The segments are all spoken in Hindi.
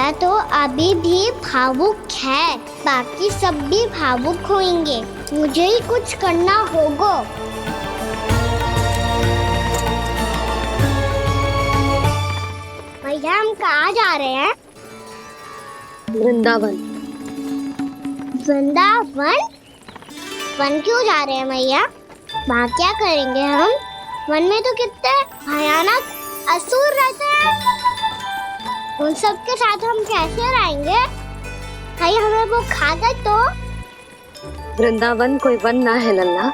मैया तो अभी भी भावुक है, बाकी सब भी भावुक होंगे। मुझे ही कुछ करना होगा। भैया हम कहाँ जा रहे हैं? वृंदावन। वृंदावन? वन क्यों जा रहे हैं मैया? वहाँ क्या करेंगे हम? वन में तो कितने भयानक असुर रहते हैं। उन सब के साथ हम कैसे रहेंगे? कहीं हमें वो खा गए तो? वृंदावन कोई वन ना है लल्ला,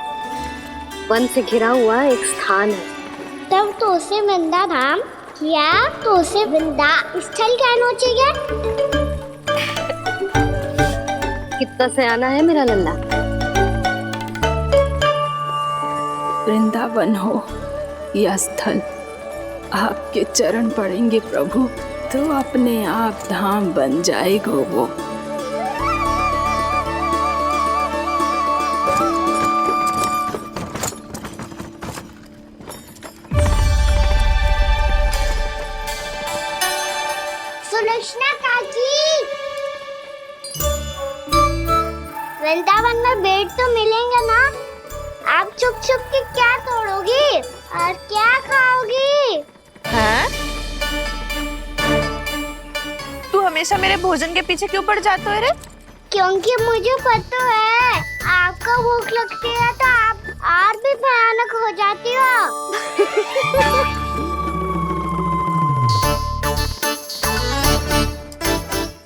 वन से घिरा हुआ एक स्थान है। तब तो उसे वृंदा धाम या तो उसे वृंदा स्थल कहना चाहिए। कितना सयाना है मेरा लल्ला। वृंदावन हो या स्थल, आपके चरण पड़ेंगे प्रभु तो अपने आप धाम बन जाएगा वो। सुलक्षणा काकी, वृंदावन में बेट तो मिलेंगे ना? आप छुप छुप के क्या तोड़ोगी और क्या खाओगी? हाँ? तू हमेशा मेरे भोजन के पीछे क्यों पड़ जाते हो रे? क्योंकि मुझे पता है आपको भूख लगती है तो आप और भी भयानक हो जाती हो।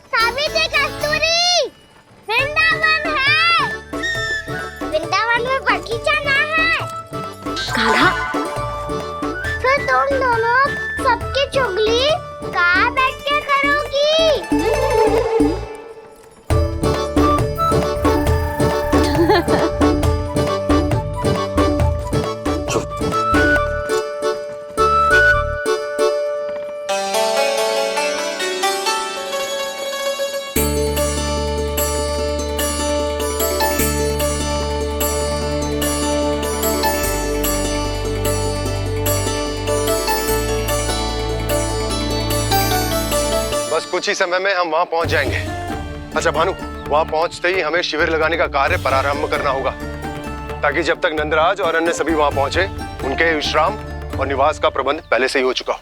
सावित्री, कस्तूरी, वृंदावन है। वृंदावन में बगीचा ना है। कान्हा, फिर तुम दोनों सबकी चुगली कहाँ बैठ के करोगी? बस कुछ ही समय में हम वहां पहुंच जाएंगे। अच्छा भानु, वहां पहुंचते ही हमें शिविर लगाने का कार्य प्रारंभ करना होगा, ताकि जब तक नंदराज और अन्य सभी वहां पहुंचे उनके विश्राम और निवास का प्रबंध पहले से ही हो चुका हो।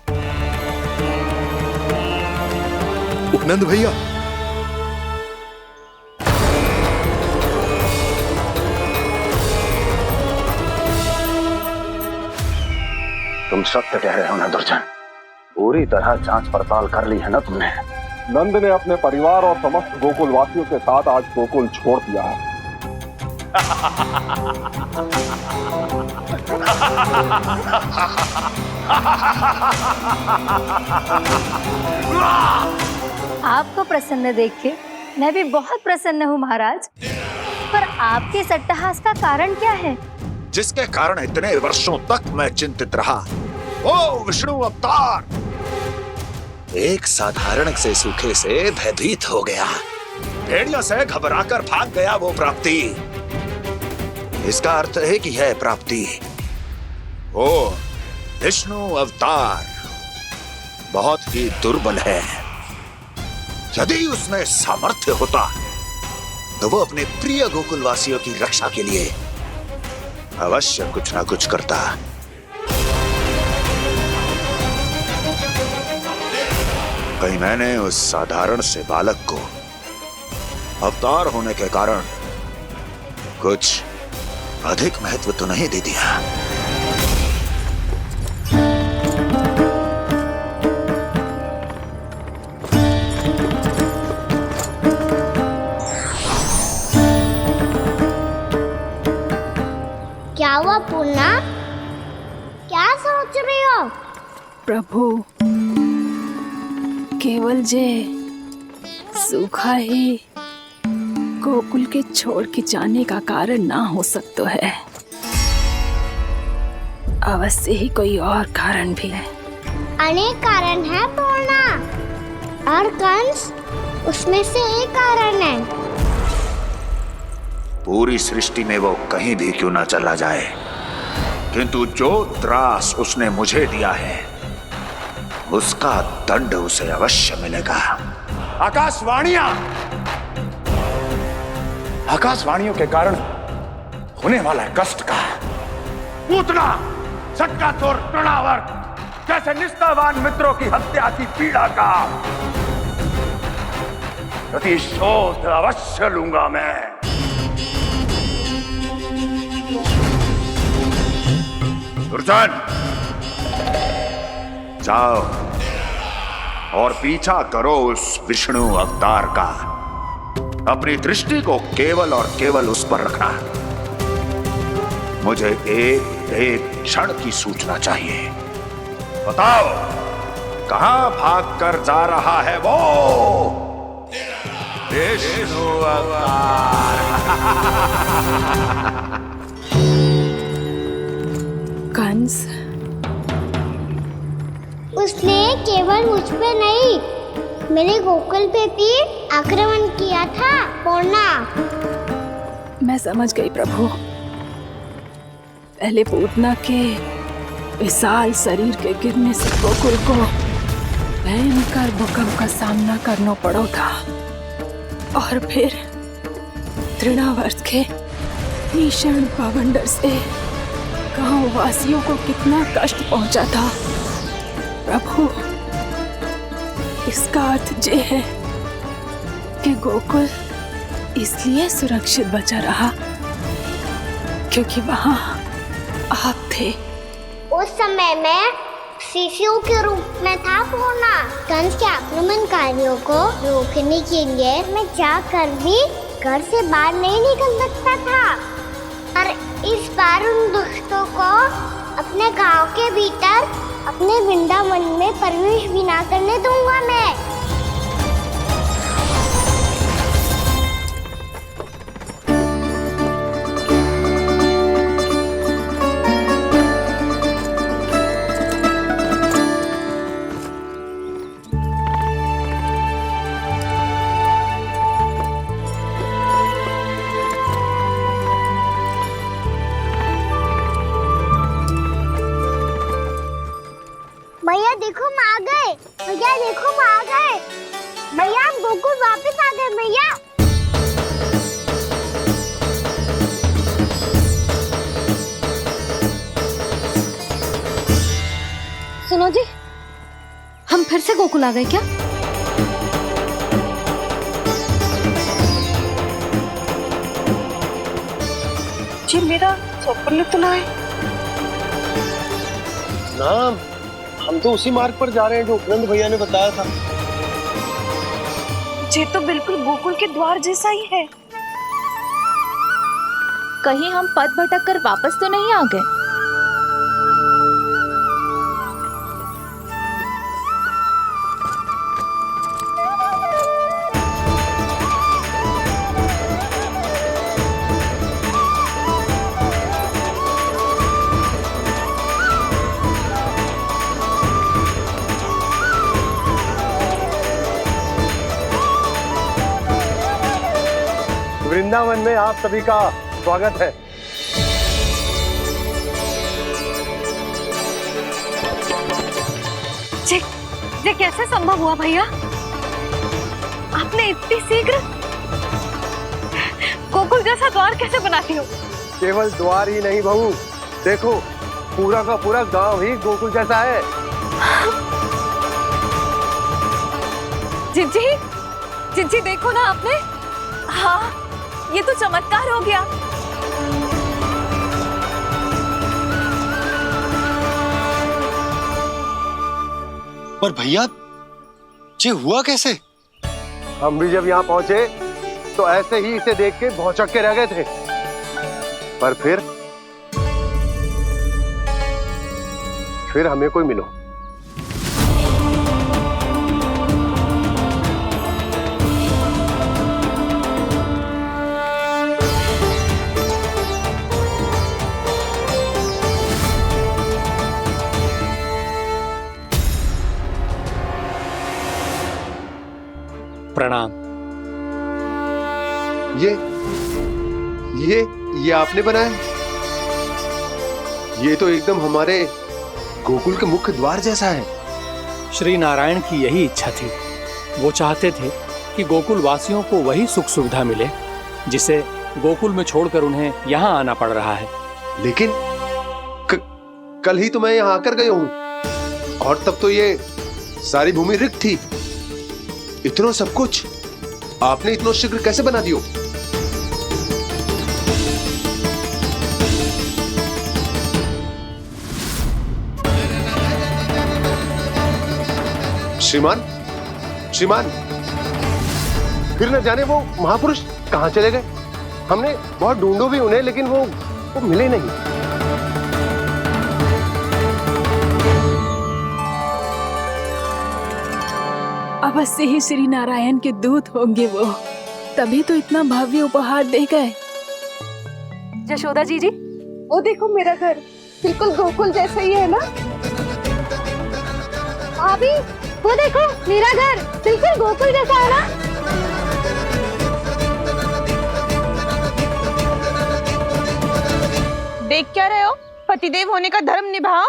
नंद भैया, तुम सत्य कह रहे हो ना दुर्जन? पूरी तरह जांच पड़ताल कर ली है ना तुमने? नंद ने अपने परिवार और समस्त गोकुल वासियों के साथ आज गोकुल छोड़ दिया है। आपको प्रसन्न देख के मैं भी बहुत प्रसन्न हूँ महाराज। पर आपके इस अट्टहास का कारण क्या है? जिसके कारण इतने वर्षों तक मैं चिंतित रहा। ओ विष्णु अवतार! एक साधारण से सूखे से भयभीत हो गया, भेड़ियों से घबराकर भाग गया वो प्राप्ति। इसका अर्थ है कि यह प्राप्ति ओ विष्णु अवतार बहुत ही दुर्बल है। यदि उसमें सामर्थ्य होता तो वो अपने प्रिय गोकुलवासियों की रक्षा के लिए अवश्य कुछ ना कुछ करता। कहीं मैंने उस साधारण से बालक को अवतार होने के कारण कुछ अधिक महत्व तो नहीं दे दिया? क्या हुआ पूर्णा? क्या सोच रही हो? प्रभु, केवल जे सूखा ही गोकुल के छोड़ के जाने का कारण ना हो सकता है, अवश्य ही कोई और कारण भी है। अनेक कारण है पूर्णा, और कंस उसमें से एक कारण है। पूरी सृष्टि में वो कहीं भी क्यों ना चला जाए, किंतु जो त्रास उसने मुझे दिया है उसका दंड उसे अवश्य मिलेगा। आकाशवाणियों के कारण होने वाला कष्ट का पूतना सटका चोर तृणावर्त जैसे निष्ठावान मित्रों की हत्या की पीड़ा का प्रतिशोध अवश्य लूंगा मैं। दुर्जन, जाओ और पीछा करो उस विष्णु अवतार का। अपनी दृष्टि को केवल और केवल उस पर रखना। मुझे एक क्षण की सूचना चाहिए। बताओ, कहां भागकर जा रहा है वो विष्णु अवतार? कंस, उसने केवल मुझ पे नहीं, मेरे गोकुल पे भी आक्रमण किया था पूर्णा। मैं समझ गई प्रभु। पहले पूतना के विशाल शरीर के गिरने से गोकुल को भयंकर भूकंप का सामना करना पड़ा था, और फिर तृणावर्त के भीषण पावंडर से गांव वासियों को कितना कष्ट पहुंचा था। प्रभु, इसका अर्थ ये है कि गोकुल इसलिए सुरक्षित बचा रहा क्योंकि वहां आप थे। उस समय मैं शिशु के रूप में था पूर्णा। कंस के आक्रमणकारियों को रोकने के लिए मैं जाकर भी घर से बाहर नहीं निकल सकता था, और इस बार उन दुष्टों को अपने गांव के भीतर, अपने वृंदावन में प्रवेश भी ना करने दूंगा मैं। भैया देखो हम आ गए, भैया देखो हम आ गए, भैया हम गोकुल वापस आ गए भैया। सुनो जी, हम फिर से गोकुल आ गए क्या? जी मेरा चप्पल तो ना है। नाम, हम तो उसी मार्ग पर जा रहे हैं जो उपनंद भैया ने बताया था। ये तो बिल्कुल गोकुल के द्वार जैसा ही है। कहीं हम पथ भटक कर वापस तो नहीं आ गए? वृंदावन में आप सभी का स्वागत है। ये कैसे संभव हुआ भैया? आपने इतनी शीघ्र गोकुल जैसा द्वार कैसे बनाती हो? केवल द्वार ही नहीं बहू, देखो पूरा का पूरा गांव ही गोकुल जैसा है। जिज्जी देखो ना आपने। हाँ, ये तो चमत्कार हो गया। पर भैया, ये हुआ कैसे? हम भी जब यहाँ पहुंचे तो ऐसे ही इसे देख के भौचक के रह गए थे, पर फिर हमें कोई मिलो। प्रणाम। ये आपने बनाया? ये तो एकदम हमारे गोकुल के मुख्य द्वार जैसा है। श्री नारायण की यही इच्छा थी। वो चाहते थे कि गोकुल वासियों को वही सुख सुविधा मिले जिसे गोकुल में छोड़कर उन्हें यहाँ आना पड़ रहा है। लेकिन कल ही तो मैं यहाँ आकर गया हूँ और तब तो ये सारी भूमि रिक्त थी। इतना सब कुछ आपने इतना शीघ्र कैसे बना दियो? श्रीमान, श्रीमान, फिर न जाने वो महापुरुष कहाँ चले गए। हमने बहुत ढूंढो भी उन्हें, लेकिन वो मिले नहीं। अवश्य ही श्री नारायण के दूत होंगे वो, तभी तो इतना भव्य उपहार दे गए। यशोदा जी, वो देखो मेरा घर बिल्कुल गोकुल जैसा ही है ना। भाभी, वो देखो मेरा घर बिल्कुल गोकुल जैसा है ना। देख क्या रहे हो? पतिदेव होने का धर्म निभाओ।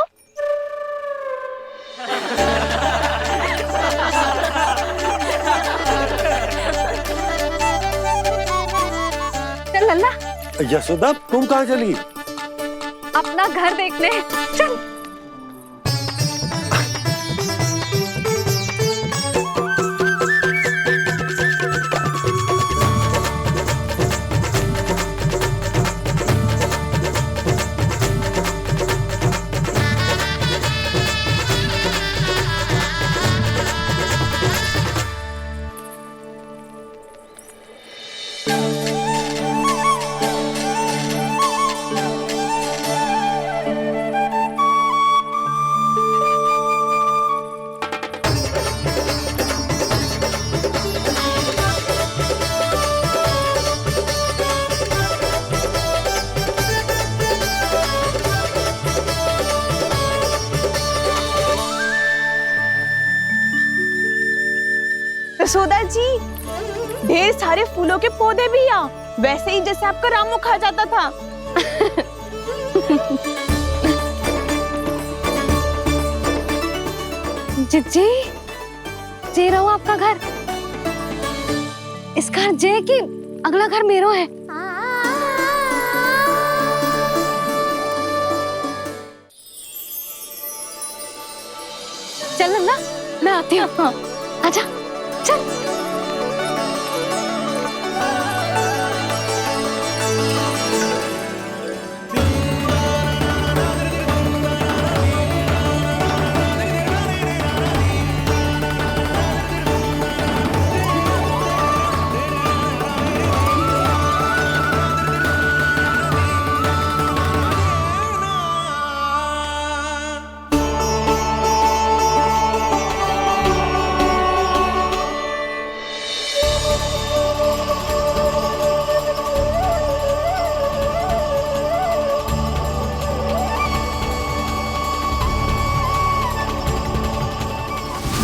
चल लल्ला, यशोदा तुम कहाँ चली? अपना घर देखने चल। यशोदा जी, ढेर सारे फूलों के पौधे भी यहाँ, वैसे ही जैसे आपका रामू खा जाता था। जिज्जी, जे रहो आपका घर। इस घर जे कि अगला घर मेरो है। चल नन्ना, मैं आती हूँ। आजा, चल।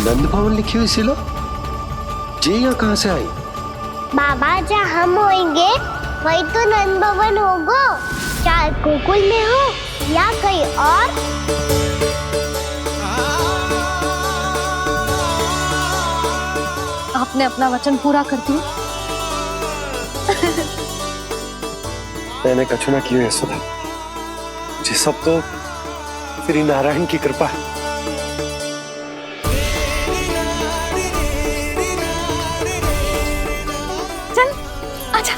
नंद भवन लिखी हुई सिलो, जी यहाँ कहाँ से आई? बाबा, जहाँ हम होंगे वही तो नंद भवन होगा। चाहे गोकुल में हो या कहीं और। आपने अपना वचन पूरा कर दिया। मैंने कछु ना किया यशोदा, जी सब तो श्री नारायण की कृपा है। चल, आजा।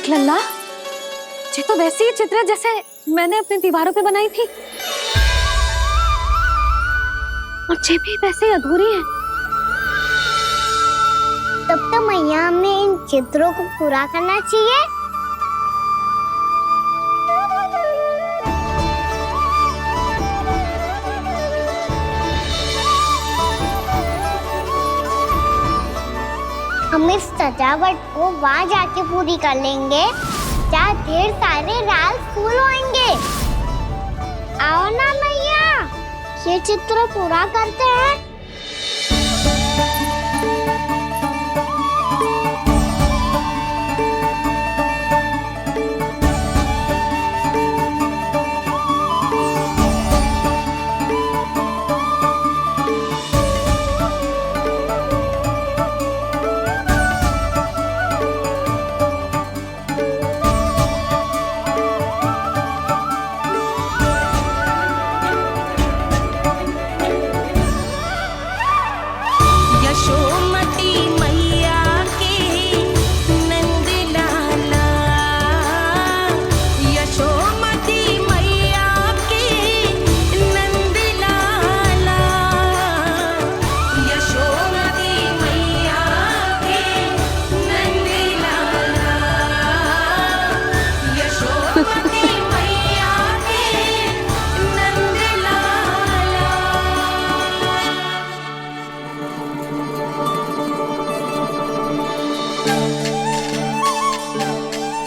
देख लल्ला, ये तो वैसी ही चित्र है जैसे मैंने अपनी दीवारों पे बनाई थी, और ये भी वैसे ही अधूरी है। तब तो मैया हमें इन चित्रों को पूरा करना चाहिए। हम इस सजावट को वहाँ जाके पूरी कर लेंगे जहाँ ढेर सारे लाल फूल होंगे। आओ ना मैया, ये चित्र पूरा करते हैं।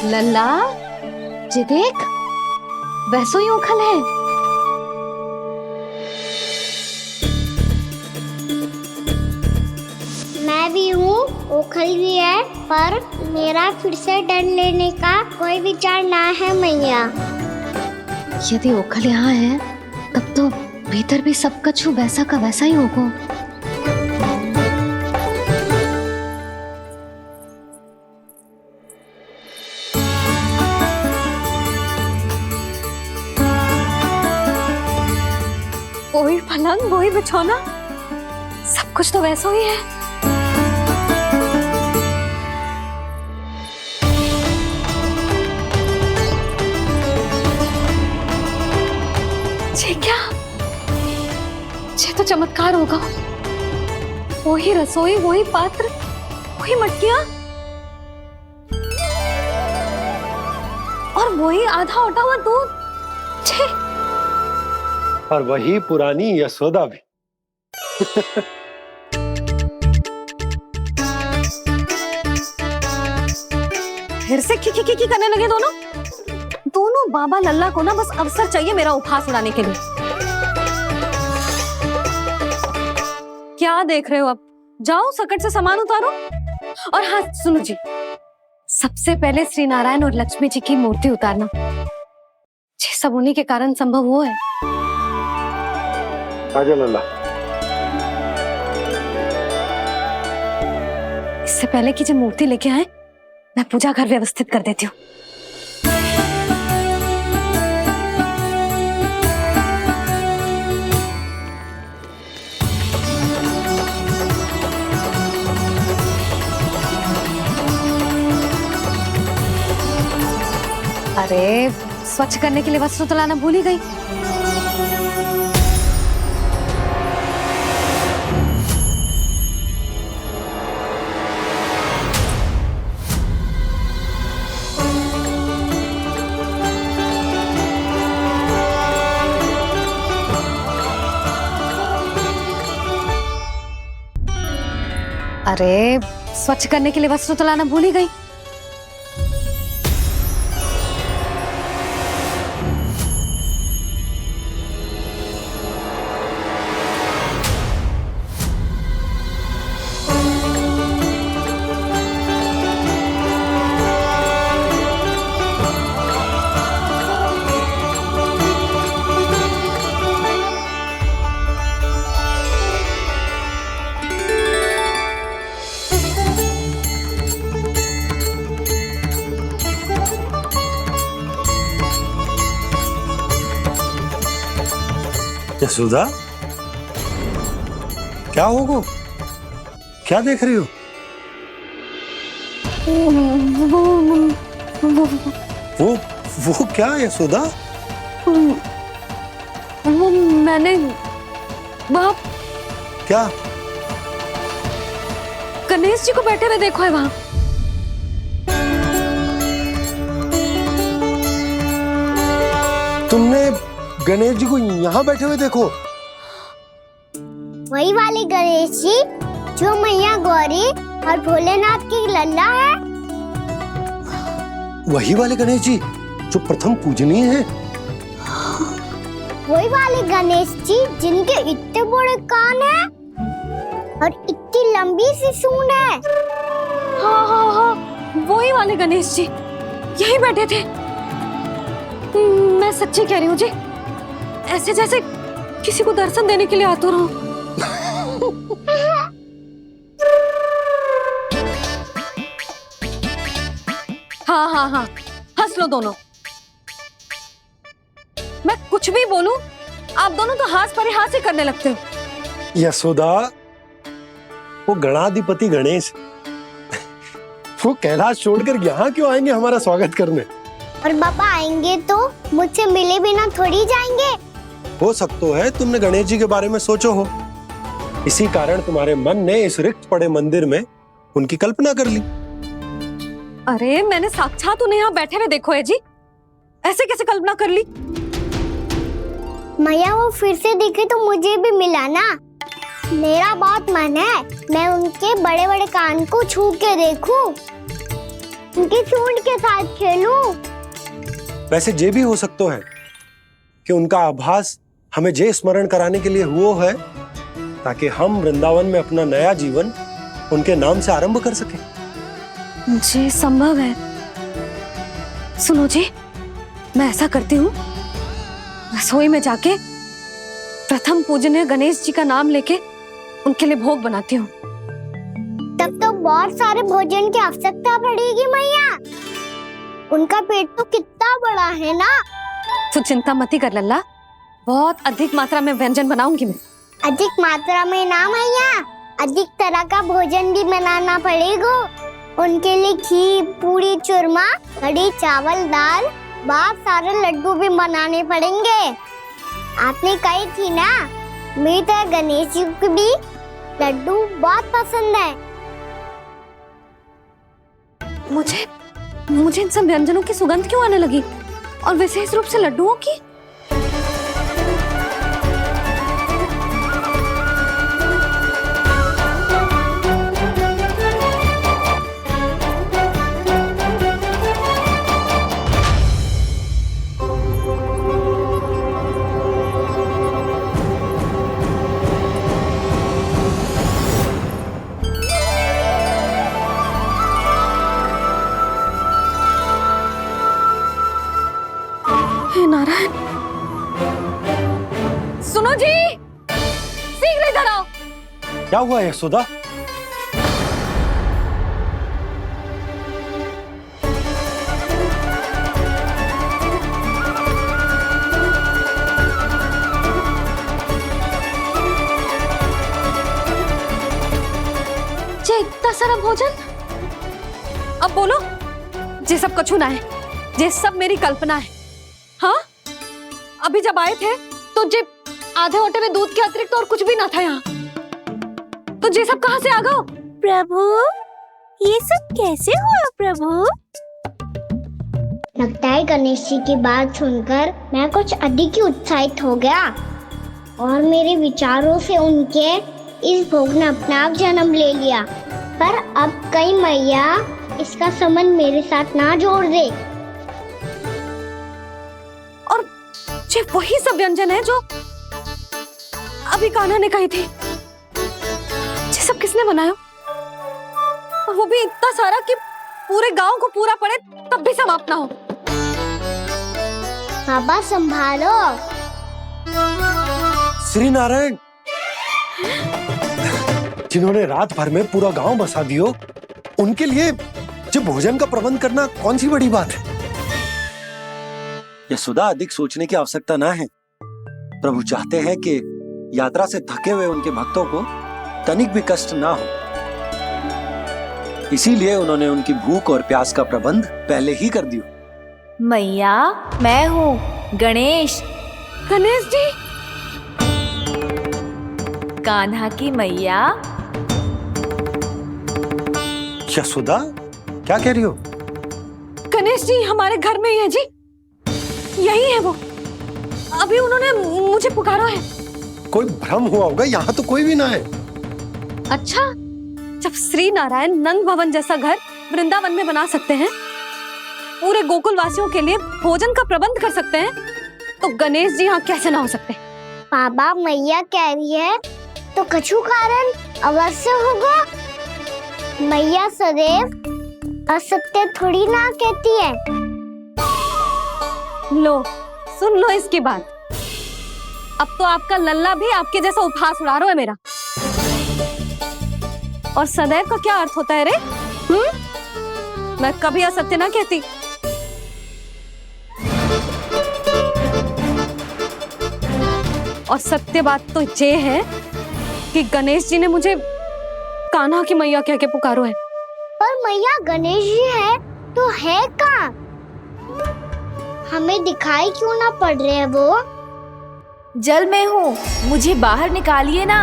लल्ला, ये देख, वैसो ही उखल है। मैं भी हूँ, ओखल भी है, पर मेरा फिर से डर लेने का कोई विचार ना है मैया। यदि ओखल यहाँ है, तब तो भीतर भी सब कछु वैसा का वैसा ही होगा। वही पलंग, वही बिछौना, सब कुछ तो वैसा ही है। ये क्या? ये तो चमत्कार होगा। वही रसोई, वही पात्र, वही मटकियां, और वही आधा उटा हुआ दूध। छे! और वही पुरानी यशोदा भी। फिर से खी करने लगे दोनों बाबा लल्ला को ना बस अवसर चाहिए मेरा उपहास उड़ाने के लिए। क्या देख रहे हो? अब जाओ, सकट से सामान उतारो। और हाँ सुनो जी, सबसे पहले श्री नारायण और लक्ष्मी जी की मूर्ति उतारना। ये सब उन्हीं के कारण संभव हुआ है। आजा लल्ला। इससे पहले कि जो मूर्ति लेके आए, मैं पूजा घर व्यवस्थित कर देती हूँ। अरे, स्वच्छ करने के लिए वस्त्र तो लाना भूल ही गई। अरे, स्वच्छ करने के लिए वस्त्र तो लाना भूल ही गई। यशोदा, क्या होगा? क्या देख रही हो? वो क्या यशोदा? वो मैंने वहाँ क्या? गणेश जी को बैठे हुए देखो है वहाँ। तुमने गणेश जी को यहाँ बैठे हुए देखो? वही वाले गणेश जी जो मैया गौरी और भोलेनाथ की लल्ला है। वही वाले गणेश जी जो प्रथम पूजनीय हैं? वही वाले गणेश जी जिनके इतने बड़े कान हैं और इतनी लंबी सी सूंड है। हाँ, वही वाले गणेश जी यही बैठे थे। मैं सच्ची कह रही हूँ जी, ऐसे जैसे किसी को दर्शन देने के लिए आतुर हूँ। हाँ, हंस लो दोनों। मैं कुछ भी बोलूं, आप दोनों तो हास परिहास ही करने लगते हो। यशोदा, वो गणाधिपति गणेश वो कैलाश छोड़कर यहाँ क्यों आएंगे हमारा स्वागत करने? और पापा आएंगे तो मुझसे मिले बिना थोड़ी जाएंगे। हो सकता है तुमने गणेश जी के बारे में सोचो हो, इसी कारण तुम्हारे मन ने इस रिक्त पड़े मंदिर में उनकी कल्पना कर ली। अरे मैंने साक्षात उन्हें यहाँ बैठे हुए देखो है जी, ऐसे कैसे कल्पना कर ली? मैया वो फिर से दिखे तो मुझे भी मिला ना। मेरा बहुत मन है मैं उनके बड़े बड़े कान को छू के देखूं, उनकी सूंड के साथ खेलूं। वैसे ये भी हो सकता है कि उनका आभास हमें जे स्मरण कराने के लिए हुआ है ताकि हम वृंदावन में अपना नया जीवन उनके नाम से आरंभ कर सकें। जी संभव है। सुनो जी, मैं ऐसा करती हूँ, रसोई में जाके प्रथम पूजनीय गणेश जी का नाम लेके उनके लिए भोग बनाती हूँ। तब तो बहुत सारे भोजन की आवश्यकता पड़ेगी मैया। उनका पेट तो कितना बड़ा है ना। तू चिंता मत ही कर लल्ला, बहुत अधिक मात्रा में व्यंजन बनाऊंगी मैं। अधिक मात्रा में ना मैया, अधिक तरह का भोजन भी बनाना पड़ेगा। उनके लिए खीर, पूरी, चूरमा, कढ़ी, चावल, दाल, बहुत सारे लड्डू भी बनाने पड़ेंगे। आपने कही थी ना, मेरी तरह गणेश जी को भी लड्डू बहुत पसंद है। मुझे इन सब व्यंजनों की सुगंध क्यों आने लगी, और विशेष रूप से लड्डुओं की? नारायण, सुनो जी, शीघ्र इधर आओ। क्या हुआ यशोदा? जे इतना सारा भोजन, अब बोलो, जे सब कछु ना है, जे सब मेरी कल्पना है। हाँ, अभी जब आए थे तो जे आधे ओटे में दूध के अतिरिक्त और कुछ भी ना था यहाँ, तो जे सब कहाँ से आ गए? प्रभु, ये सब कैसे हुआ प्रभु? लगता है गणेश जी की बात सुनकर मैं कुछ अधिक ही उत्साहित हो गया और मेरे विचारों से उनके इस भोग ने अपना आप जन्म ले लिया। पर अब कई मैया इसका संबंध मेरे साथ ना जोड़ दे। ये वही सब व्यंजन है जो अभी कान्हा ने कही थी। ये सब किसने बनाया? और वो भी इतना सारा कि पूरे गांव को पूरा पड़े तब भी समाप्त ना हो। बाबा संभालो। श्री नारायण, जिन्होंने रात भर में पूरा गांव बसा दियो, उनके लिए जो भोजन का प्रबंध करना कौन सी बड़ी बात है? यशोदा, अधिक सोचने की आवश्यकता ना है। प्रभु चाहते हैं कि यात्रा से थके हुए उनके भक्तों को तनिक भी कष्ट ना हो। इसीलिए उन्होंने उनकी भूख और प्यास का प्रबंध पहले ही कर दिया। मैया, मैं हूँ गणेश। गणेश जी, कान्हा की मैया। यशोदा, क्या कह रही हो? गणेश जी हमारे घर में ही है जी, यही है वो। अभी उन्होंने मुझे पुकारा है। कोई भ्रम हुआ होगा, यहाँ तो कोई भी ना है। अच्छा, जब श्री नारायण नंद भवन जैसा घर वृंदावन में बना सकते हैं, पूरे गोकुल वासियों के लिए भोजन का प्रबंध कर सकते हैं, तो गणेश जी यहाँ कैसे ना हो सकते? बाबा, मैया कह रही है तो कछु कारण अवश्य होगा। मैया सदैव असत्य थोड़ी ना कहती है। लो, सुन लो इसकी बात। अब तो आपका लल्ला भी आपके जैसा उपहास उड़ा रहा है मेरा। और सदैव का क्या अर्थ होता है रे? मैं कभी असत्य ना कहती। और सत्य बात तो ये है कि गणेश जी ने मुझे कान्हा की मैया कह के पुकारो है। पर मैया गणेश जी है तो है कहाँ? हमें दिखाई क्यों ना पड़ रहे हैं वो? जल में हूँ, मुझे बाहर निकालिए ना।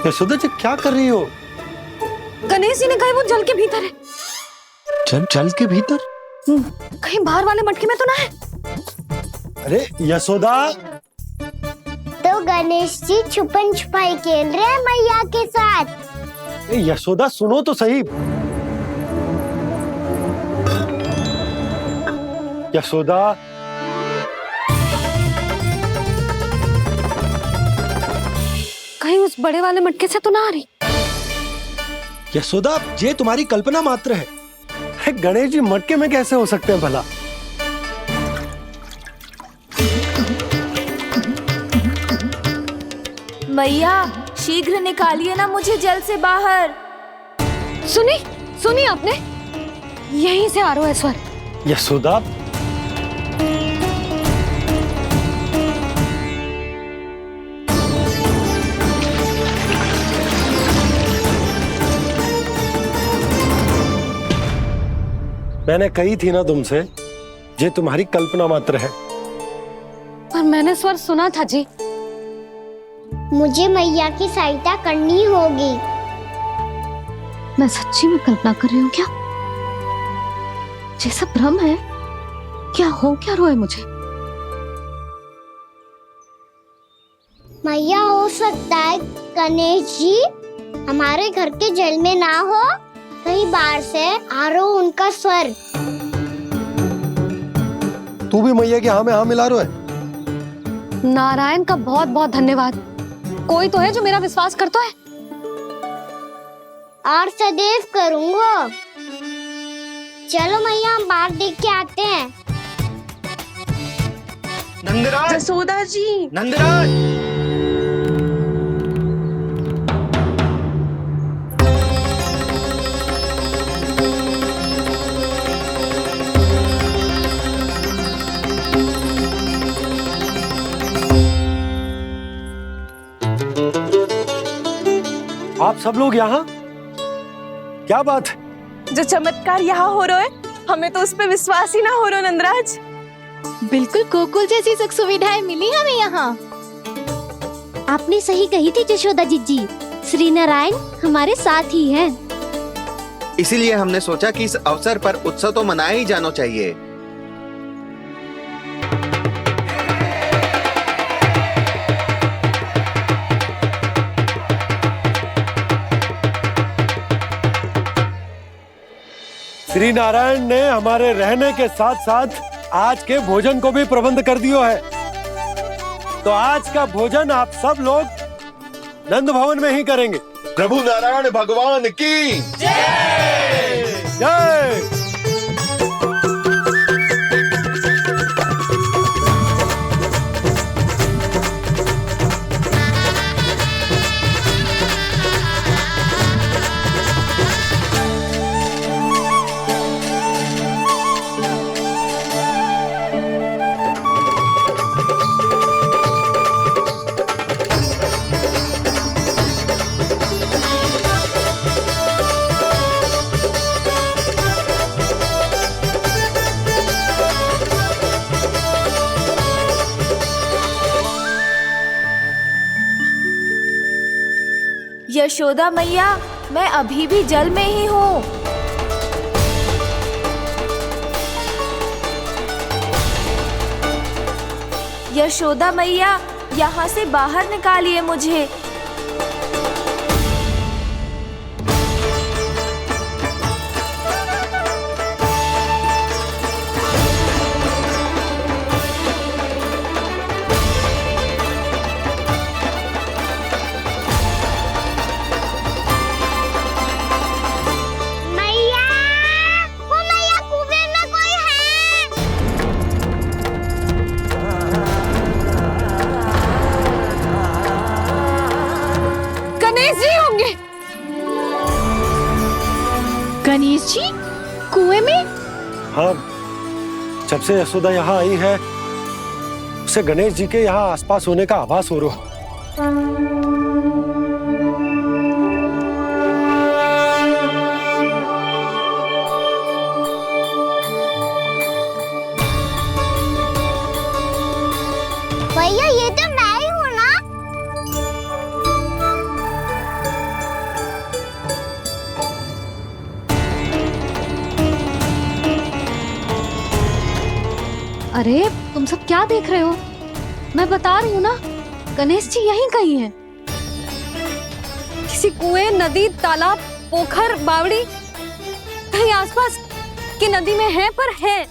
यशोदा जी, क्या कर रही हो? गणेश जी ने कहा वो जल के भीतर है। जल के भीतर? कहीं बाहर वाले मटके में तो ना है? अरे यशोदा! तो गणेश जी छुपन छुपाई खेल रहे हैं मैया के साथ। यशोदा, सुनो तो सही। यशोदा, कहीं उस बड़े वाले मटके से तो ना आ रही? यशोदा, ये तुम्हारी कल्पना मात्र है। गणेश जी मटके में कैसे हो सकते हैं भला? मैया, शीघ्र निकालिए ना मुझे जल से बाहर। सुनी आपने? यहीं से आ रहा है स्वर। यशोदा, मैंने कही थी ना तुमसे, ये तुम्हारी कल्पना मात्र है। पर मैंने स्वर सुना था जी। मुझे मैया की सहायता करनी होगी। मैं सच्ची में कल्पना कर रही हूँ क्या? ये सब भ्रम है क्या? हो क्या रहा है मुझे? मैया, हो सकता है गणेश जी हमारे घर के जल में ना हो, कहीं बाहर से आ रहा हो उनका स्वर। तू भी मैया के हाँ में हाँ मिला रहा है। नारायण का बहुत बहुत धन्यवाद। कोई तो है जो मेरा विश्वास करता है। और सदैव करूंगा। चलो मैया, हम बाहर देख के आते हैं। नंदराज, जसोदा जी, नंदराज! आप सब लोग यहाँ? क्या बात है? जो चमत्कार यहाँ हो रहा है, हमें तो उस पे विश्वास ही ना हो रहा नंदराज। बिल्कुल गोकुल जैसी सुख सुविधाएं मिली हमें यहाँ। आपने सही कही थी यशोदा जी, श्री नारायण हमारे साथ ही हैं। इसीलिए हमने सोचा कि इस अवसर पर उत्सव तो मनाया ही जाना चाहिए। श्री नारायण ने हमारे रहने के साथ साथ आज के भोजन को भी प्रबंध कर दियो है। तो आज का भोजन आप सब लोग नंद भवन में ही करेंगे। प्रभु नारायण भगवान की जय जय। यशोदा मैया, मैं अभी भी जल में ही हूँ। यशोदा मैया, यहाँ से बाहर निकालिए मुझे। मैया, वो मैया कुएं में कोई है। गणेश जी होंगे। गणेश जी कुएं में? हाँ, जब से यशोदा यहाँ आई है उसे गणेश जी के यहाँ आसपास होने का आभास हो रहा। भैया ये तो मैं ही हूँ ना। अरे तुम सब क्या देख रहे हो? मैं बता रही हूँ ना, गणेश जी यहीं कहीं हैं। किसी कुएं, नदी, तालाब, पोखर, बावड़ी, कहीं आसपास की नदी में है, पर है।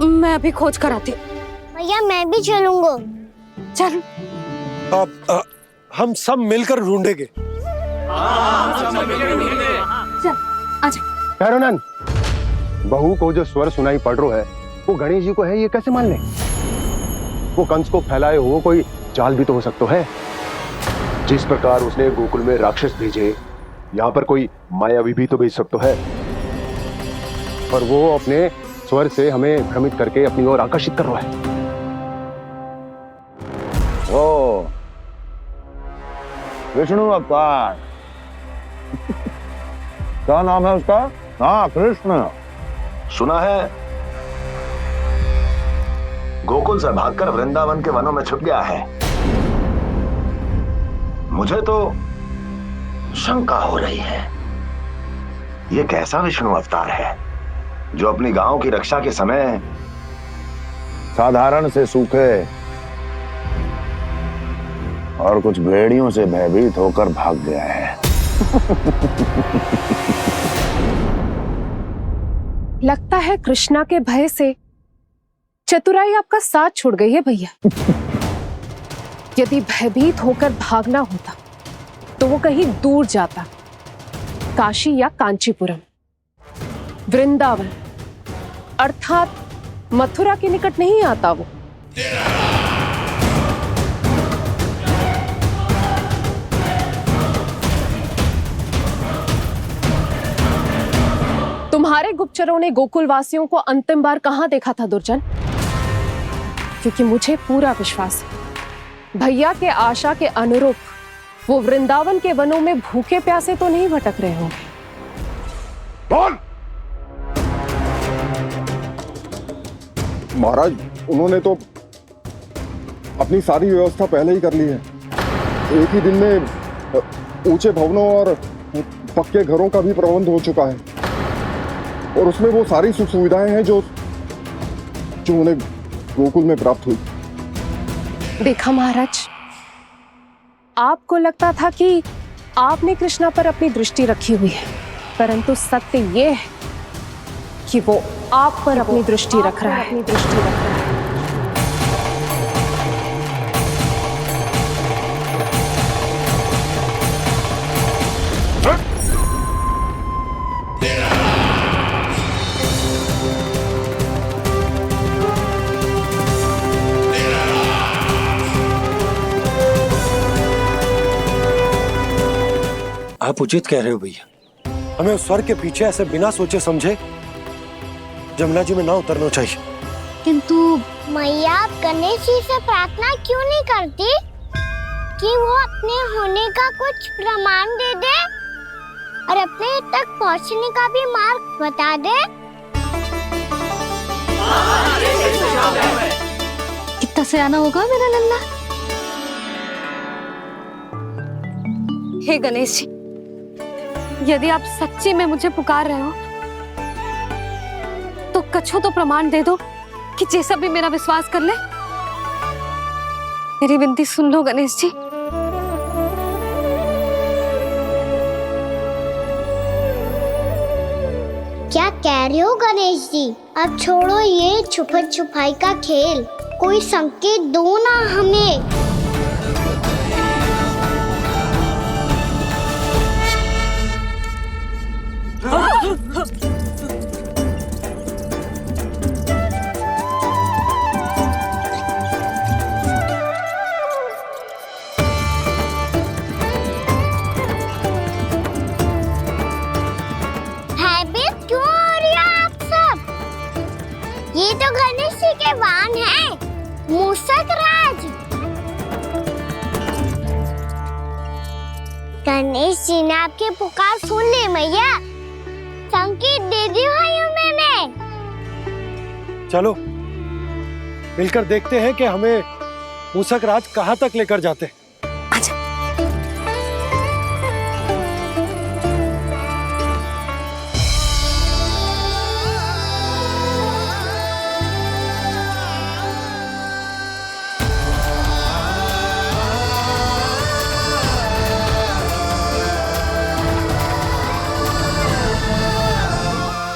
मैं अभी खोज कर आती हूँ। भैया मैं भी चलूंगा। चल। अब हम सब मिलकर ढूंढेंगे। चल आजा। भैरवनंद, बहू को जो स्वर सुनाई पड़ रहा है वो गणेश जी को है, ये कैसे मान ले? वो कंस को फैलाए हुए कोई जाल भी तो हो सकता है। जिस प्रकार उसने गोकुल में राक्षस भेजे, यहाँ पर कोई मायावी भी तो भेज सकता है। और वो अपने स्वर से हमें भ्रमित करके अपनी ओर आकर्षित कर रहा है। ओ विष्णु अवतार। क्या नाम है उसका? हाँ, कृष्ण। सुना है गोकुल से भागकर वृंदावन के वनों में छुप गया है। मुझे तो शंका हो रही है, ये कैसा विष्णु अवतार है जो अपनी गांव की रक्षा के समय साधारण से सूखे और कुछ भेड़ियों से भयभीत होकर भाग गया है। लगता है कृष्णा के भय से चतुराई आपका साथ छोड़ गई है भैया। यदि भयभीत होकर भागना होता तो वो कहीं दूर जाता, काशी या कांचीपुरम, वृंदावन अर्थात मथुरा के निकट नहीं आता वो। तुम्हारे गुप्तचरों ने गोकुल वासियों को अंतिम बार कहां देखा था दुर्जन? क्योंकि मुझे पूरा विश्वास है भैया के आशा के अनुरूप वो वृंदावन के वनों में भूखे प्यासे तो नहीं भटक रहे होंगे। बोल। महाराज, उन्होंने तो अपनी सारी व्यवस्था पहले ही कर ली है। एक ही दिन में ऊंचे भवनों और पक्के घरों का भी प्रबंध हो चुका है, और उसमें वो सारी सुख सुविधाएं हैं जो उन्हें गोकुल में प्राप्त हुई। देखा महाराज, आपको लगता था कि आपने कृष्णा पर अपनी दृष्टि रखी हुई है, परंतु सत्य ये है कि वो आप पर अपनी दृष्टि रख रहा है। आप उचित कह रहे हो भैया, हमें उस स्वर के पीछे ऐसे बिना सोचे समझे जमुना जी में ना उतरना चाहिए। किंतु मैया, आप गणेश जी से प्रार्थना क्यों नहीं करती कि वो अपने होने का कुछ प्रमाण दे दे और अपने तक पहुंचने का भी मार्ग बता दे? कितना सयाना होगा मेरा लल्ला। हे गणेश जी, यदि आप सच्ची में मुझे पुकार रहे हो तो कछु तो प्रमाण दे दो कि जैसा भी मेरा विश्वास कर ले। मेरी विनती सुन लो गणेश जी। क्या कह रहे हो गणेश जी? अब छोड़ो ये छुपन छुपाई का खेल, कोई संकेत दो ना हमें। भयभीत क्यों हो रही हो आप सब? ये तो गणेश जी के वाहन हैं, मूषक राज। गणेश जी ने आपकी पुकार सुन ली मैया, संकेत दे दी भाइयों मैंने। चलो मिलकर देखते हैं कि हमें मूषक राज कहाँ तक लेकर जाते हैं।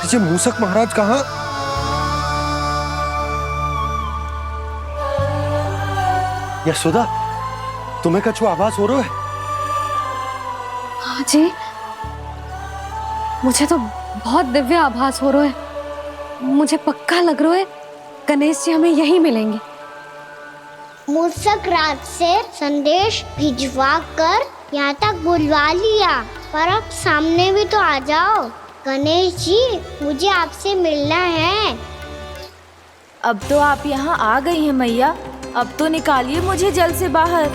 जी मूषक महाराज कहाँ? यशोदा, तुम्हें कछु आभास हो रहा है? हाँ जी, मुझे तो बहुत दिव्य आभास हो रहा है। मुझे पक्का लग रहा है गणेश जी हमें यहीं मिलेंगे। मूषक राज से संदेश भिजवा कर यहाँ तक बुलवा लिया, पर अब सामने भी तो आ जाओ। गणेश जी, मुझे आपसे मिलना है। अब तो आप यहाँ आ गई हैं मैया, अब तो निकालिए मुझे जल से बाहर।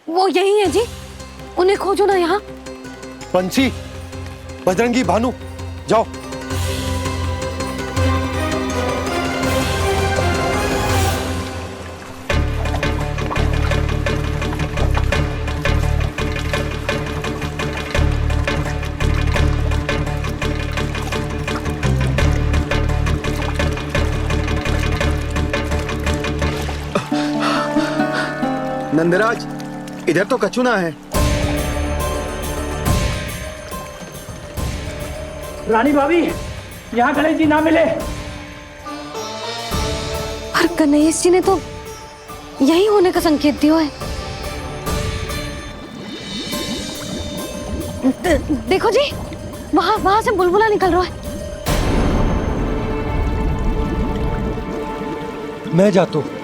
वो यही है जी, उन्हें खोजो ना यहाँ। पंछी, बजरंगी, भानु, जाओ। नंदराज, इधर तो कछु ना है। रानी भाभी, यहाँ गणेश जी ना मिले। पर गणेश जी ने तो यही होने का संकेत दिया है। देखो जी, वहां से बुलबुला निकल रहा है। मैं जाता हूँ।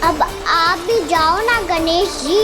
अब आप भी जाओ ना गणेश जी।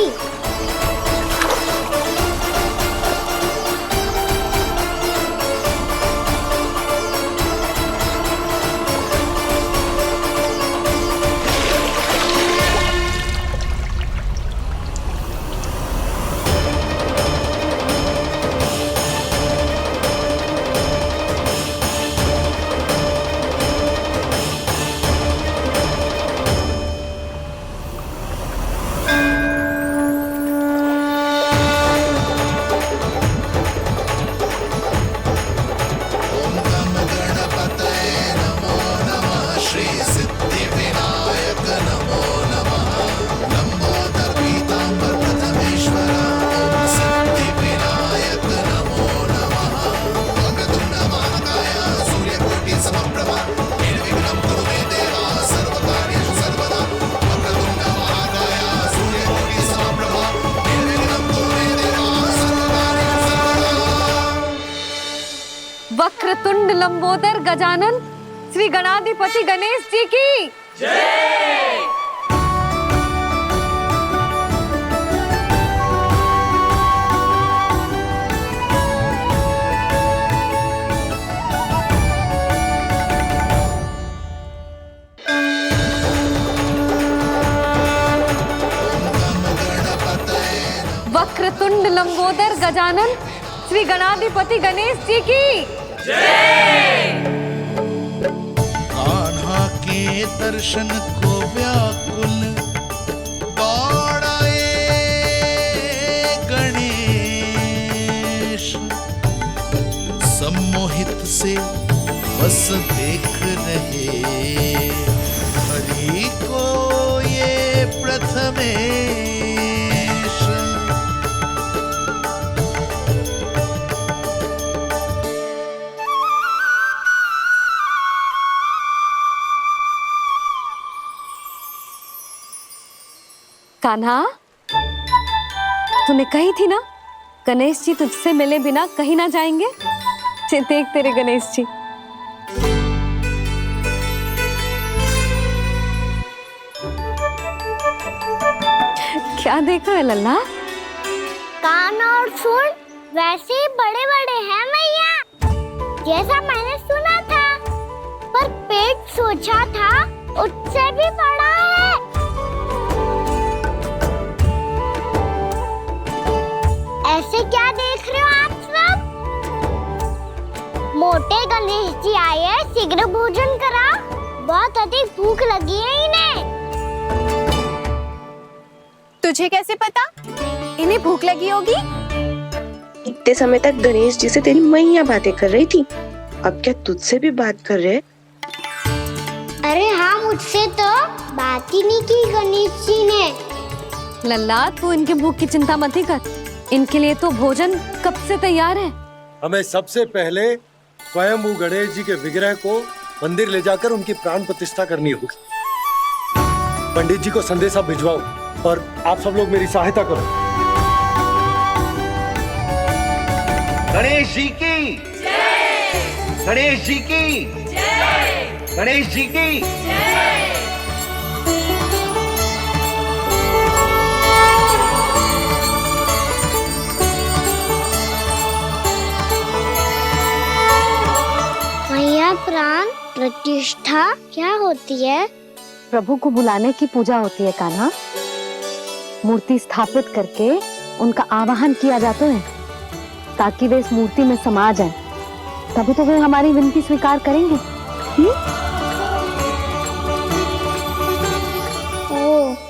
वक्रतुंड लंबोदर गजानन श्री गणाधिपति गणेश जी की जय। वक्रतुंड लंबोदर गजानन श्री गणाधिपति गणेश जी की कान्हा के दर्शन को व्याकुल दौड़ाए गणेश, सम्मोहित से बस देख रहे हरि को ये प्रथमेश। कान्हा, तूने कही थी ना गणेश जी तुझसे मिले बिना कहीं ना जाएंगे। देख तेरे गणेश जी। क्या देख रहा है लल्ला? कान और सुन वैसे ही बड़े बड़े हैं मैया, जैसा मैंने सुना था, पर पेट सोचा था उससे भी बड़ा है। ऐसे क्या देख रहे हो आप सब? मोटे गणेश जी आए हैं, शीघ्र भोजन करा, बहुत अधिक भूख लगी है इन्हें। तुझे कैसे पता इन्हें भूख लगी होगी? इतने समय तक गणेश जी से तेरी मैया बातें कर रही थी, अब क्या तुझसे भी बात कर रहे? अरे हाँ, मुझसे तो बात ही नहीं की गणेश जी ने। लल्ला, तू इनके भूख की चिंता मत ही कर, इनके लिए तो भोजन कब से तैयार है। हमें सबसे पहले स्वयं गणेश जी के विग्रह को मंदिर ले जाकर उनकी प्राण प्रतिष्ठा करनी होगी। पंडित जी को संदेशा भिजवाओ और आप सब लोग मेरी सहायता करो। गणेश जी की जय! गणेश जी की जय! गणेश जी की जय! मैया, प्राण प्रतिष्ठा क्या होती है? प्रभु को बुलाने की पूजा होती है कान्हा। मूर्ति स्थापित करके उनका आवाहन किया जाता है ताकि वे इस मूर्ति में समा जाएं। तभी तो वे हमारी विनती स्वीकार करेंगे।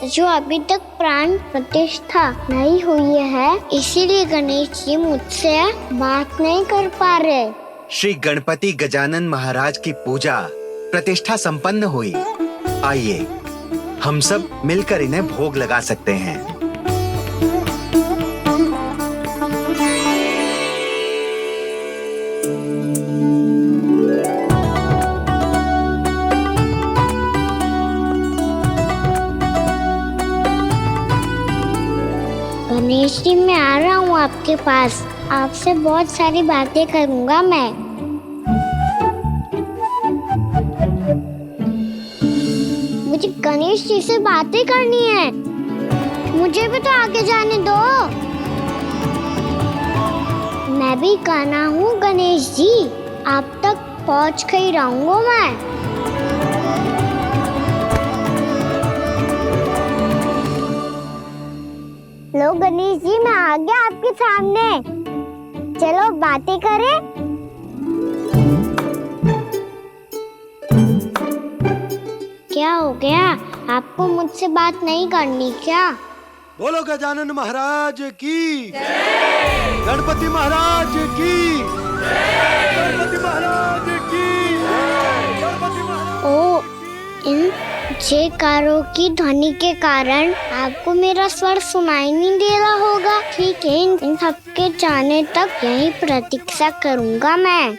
जो अभी तक प्राण प्रतिष्ठा नहीं हुई है, इसीलिए गणेश जी मुझसे बात नहीं कर पा रहे। श्री गणपति गजानन महाराज की पूजा प्रतिष्ठा संपन्न हुई। आइए हम सब मिलकर इन्हें भोग लगा सकते हैं। गणेश जी, मैं आ रहा हूँ आपके पास, आपसे बहुत सारी बातें करूँगा मैं। मुझे गणेश जी से बातें करनी है, मुझे भी तो आगे जाने दो। मैं भी कान्हा हूँ गणेश जी, आप तक पहुँच कर ही रहूँगा मैं। लो गणेश जी, मैं आ गया आपके सामने, चलो बातें करें। क्या हो गया, आपको मुझसे बात नहीं करनी क्या? बोलो गजानन महाराज की जय! गणपति महाराज की जय! गणपति महाराज की जय! गणपति महाराज। ओ, इन जयकारों की ध्वनि के कारण आपको मेरा स्वर सुनाई नहीं दे रहा होगा। ठीक है, इन सबके जाने तक यही प्रतीक्षा करूंगा मैं।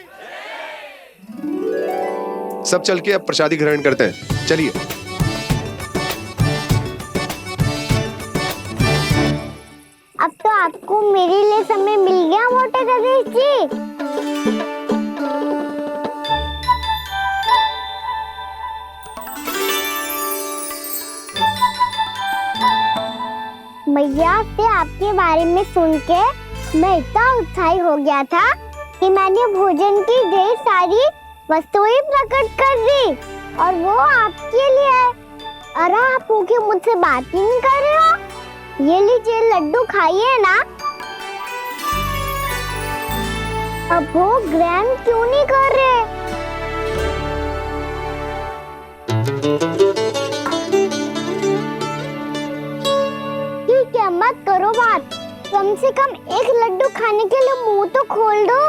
सब चल के अब प्रसादी ग्रहण करते हैं, चलिए। अब तो आपको मेरे लिए समय मिल गया मोटे गणेश जी। मैया से आपके बारे में सुन के मैं इतना उत्साही हो गया था कि मैंने भोजन की ढेर सारी वस्तुएं प्रकट कर दी, और वो आपके लिए। अरे आप भूखे मुझसे बात ही नहीं कर रहे हो। ये लीजिए लड्डू, खाइए ना। अब वो ग्रैंड क्यों नहीं कर रहे? ठीक है, मत करो बात। कम से कम एक लड्डू खाने के लिए मुंह तो खोल दो।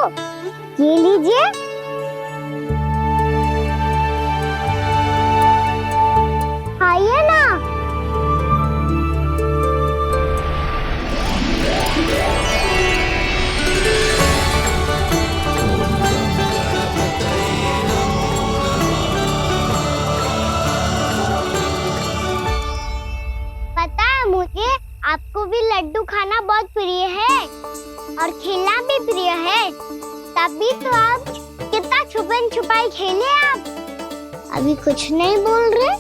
ये लीजिए। खाइए ना। पता है मुझे, आपको भी लड्डू खाना बहुत प्रिय है और खेलना भी प्रिय है। तभी तो आप कितना छुपन छुपाई खेले आप। अभी कुछ नहीं बोल रहे।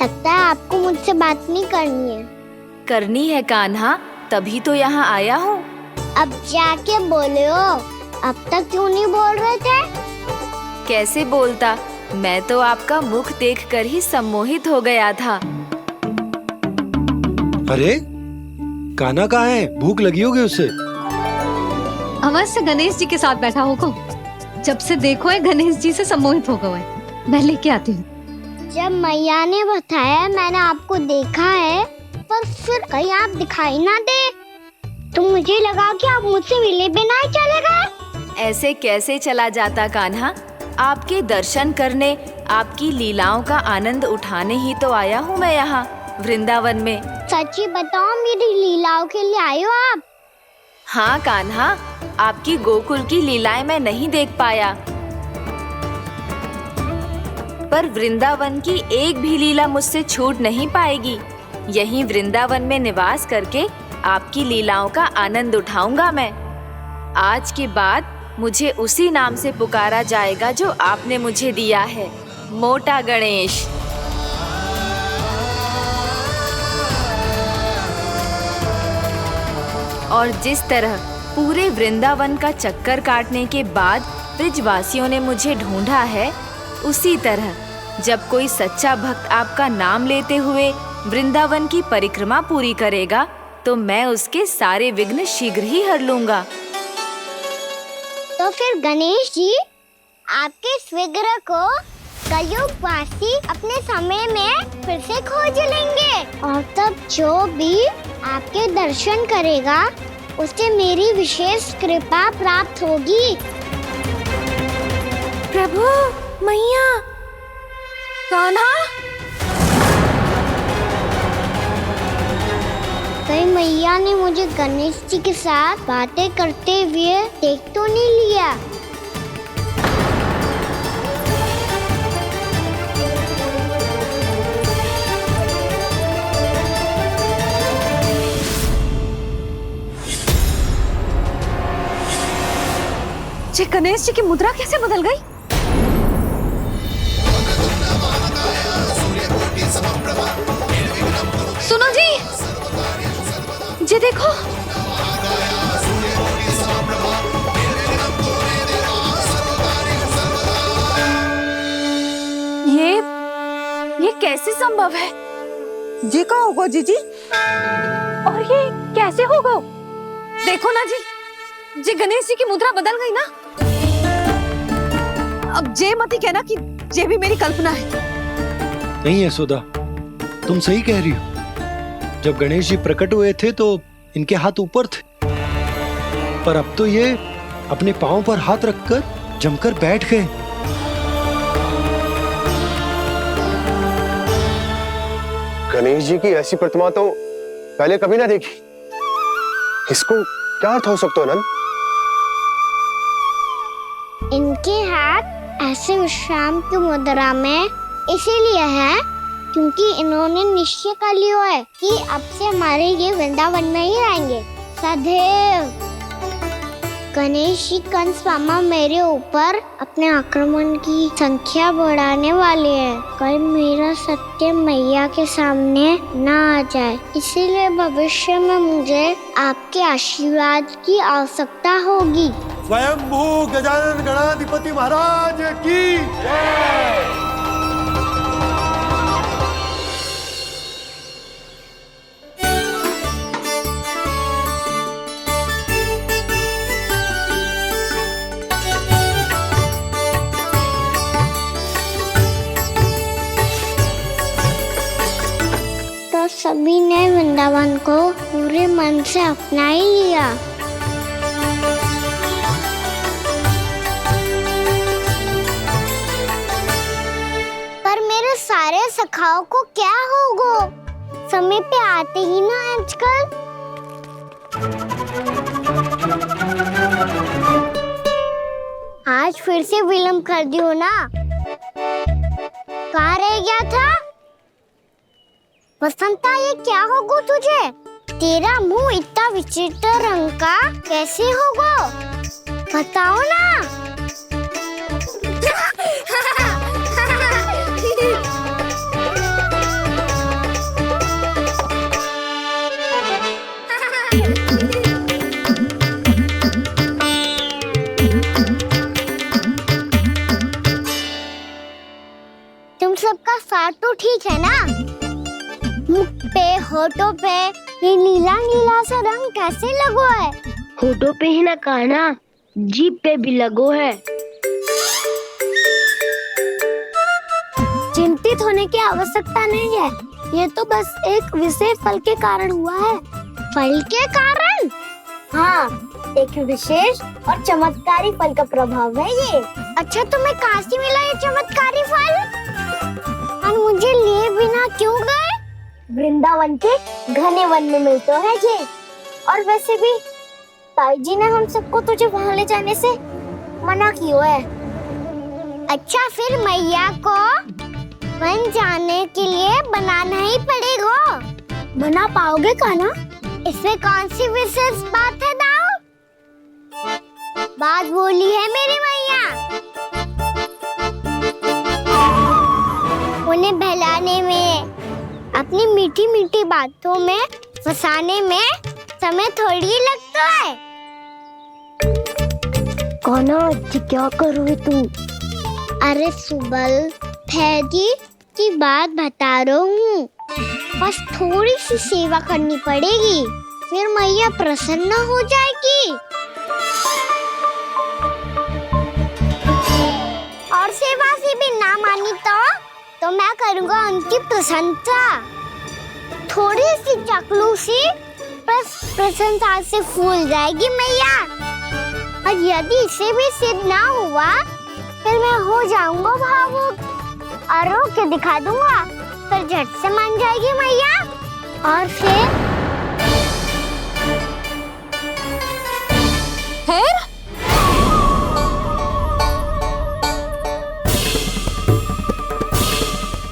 लगता है आपको मुझसे बात नहीं करनी है। करनी है कान्हा, तभी तो यहाँ आया हूँ। अब जाके बोले हो। अब तक क्यों नहीं बोल रहे थे? कैसे बोलता, मैं तो आपका मुख देखकर ही सम्मोहित हो गया था। अरे कान्हा कहाँ है? भूख लगी होगी उसे। अवश्य गणेश जी के साथ बैठा होगा। जब से देखो है गणेश जी से सम्मोहित हो गए। मैं लेके आती हूँ। जब मैया ने बताया मैंने आपको देखा है, पर फिर कहीं आप दिखाई ना दे तो मुझे लगा कि आप मुझसे मिले बिना ही चले गए। ऐसे कैसे चला जाता कान्हा? आपके दर्शन करने, आपकी लीलाओं का आनंद उठाने ही तो आया हूँ मैं यहाँ वृंदावन में। सच्ची बताओ, मेरी लीलाओं के लिए आए हो आप? हाँ कान्हा, आपकी गोकुल की लीलाएं मैं नहीं देख पाया, पर वृंदावन की एक भी लीला मुझसे छूट नहीं पाएगी। यहीं वृंदावन में निवास करके आपकी लीलाओं का आनंद उठाऊंगा मैं। आज के बाद मुझे उसी नाम से पुकारा जाएगा जो आपने मुझे दिया है, मोटा गणेश। और जिस तरह पूरे वृंदावन का चक्कर काटने के बाद ब्रिजवासियों ने मुझे ढूंढा है, उसी तरह जब कोई सच्चा भक्त आपका नाम लेते हुए वृंदावन की परिक्रमा पूरी करेगा, तो मैं उसके सारे विघ्न शीघ्र ही हर लूंगा। तो फिर गणेश जी, आपके इस विग्रह को कलयुगवासी अपने समय में फिर से खोज लेंगे और तब जो भी आपके दर्शन करेगा उसे मेरी विशेष कृपा प्राप्त होगी। प्रभु, मैया, कान्हा, कहीं मैया ने मुझे गणेश जी के साथ बातें करते हुए देख तो नहीं लिया? जी गणेश जी की मुद्रा कैसे बदल गई? सुनो जी, जी देखो। ये कैसे संभव है? जी का होगा जीजी? और ये कैसे होगा? देखो ना जी, जी गणेश जी की मुद्रा बदल गई ना। अब जे मत ही कहना कि ये भी मेरी कल्पना है। नहीं यशोदा, तुम सही कह रही हो। जब गणेश जी प्रकट हुए थे तो इनके हाथ ऊपर थे, पर अब तो ये अपने पांव पर हाथ रखकर जमकर बैठ गए। गणेश जी की ऐसी प्रतिमा तो पहले कभी ना देखी। इसको क्या अर्थ हो सकता है नंद? इनके हाथ ऐसे विश्राम की मुद्रा में इसीलिए है क्योंकि इन्होंने निश्चय कर लिया है कि अब से हमारे ये वृंदावन में ही रहेंगे सदैव। गणेश जी कंस मामा मेरे ऊपर अपने आक्रमण की संख्या बढ़ाने वाले हैं। कल मेरा सत्य मैया के सामने ना आ जाए, इसीलिए भविष्य में मुझे आपके आशीर्वाद की आवश्यकता होगी। स्वयंभू गजानन गणाधिपति महाराज की जय। वृंदावन को पूरे मन से अपना ही लिया। पर मेरे सारे सखाओं को क्या होगा? समय पे आते ही ना आजकल। आज फिर से विलम्ब कर दियो ना। कहाँ रह गया था? वसंता, ये क्या होगा तुझे? तेरा मुंह इतना विचित्र रंग का कैसे होगा? बताओ ना। तुम सबका साथ तो ठीक है ना? मुख पे, होठों पे ये नीला नीला सा रंग कैसे लगो है? होठों पे ही ना कहना, जीभ पे भी लगो है। चिंतित होने की आवश्यकता नहीं है। ये तो बस एक विशेष फल के कारण हुआ है। फल के कारण? हाँ, एक विशेष और चमत्कारी फल का प्रभाव है ये। अच्छा, तुम्हें कहाँ से मिला ये चमत्कारी फल? और मुझे लिए बिना क्यों गए? वृंदावन के घने वन में मिलते हैं ये। और वैसे भी ताई जी ने हम सबको तुझे वहाँ ले जाने से मना किया है। अच्छा, फिर मैया को वन जाने के लिए बनाना ही पड़ेगा। बना पाओगे का ना? इसमें कौन सी विशेष बात है दाऊ? बात बोली है मेरी मैया। उन्हें बहलाने में, अपनी मीठी मीठी बातों में फंसाने में समय थोड़ी लगता है। कौना क्या करोगे तुम? अरे सुबल, फैदी की बात बता रहा हूँ। बस थोड़ी सी सेवा करनी पड़ेगी, फिर मैया प्रसन्न हो जाएगी। और सेवा से भी ना मानी तो मैं करूँगा उनकी प्रशंसा। थोड़ी सी चाकलूसी बस प्रशंसा से फूल जाएगी मैया। और यदि इसे भी सिद्ध ना हुआ, फिर मैं हो जाऊंगा भावुक और रो के दिखा दूंगा। फिर झट से मान जाएगी मैया। और फिर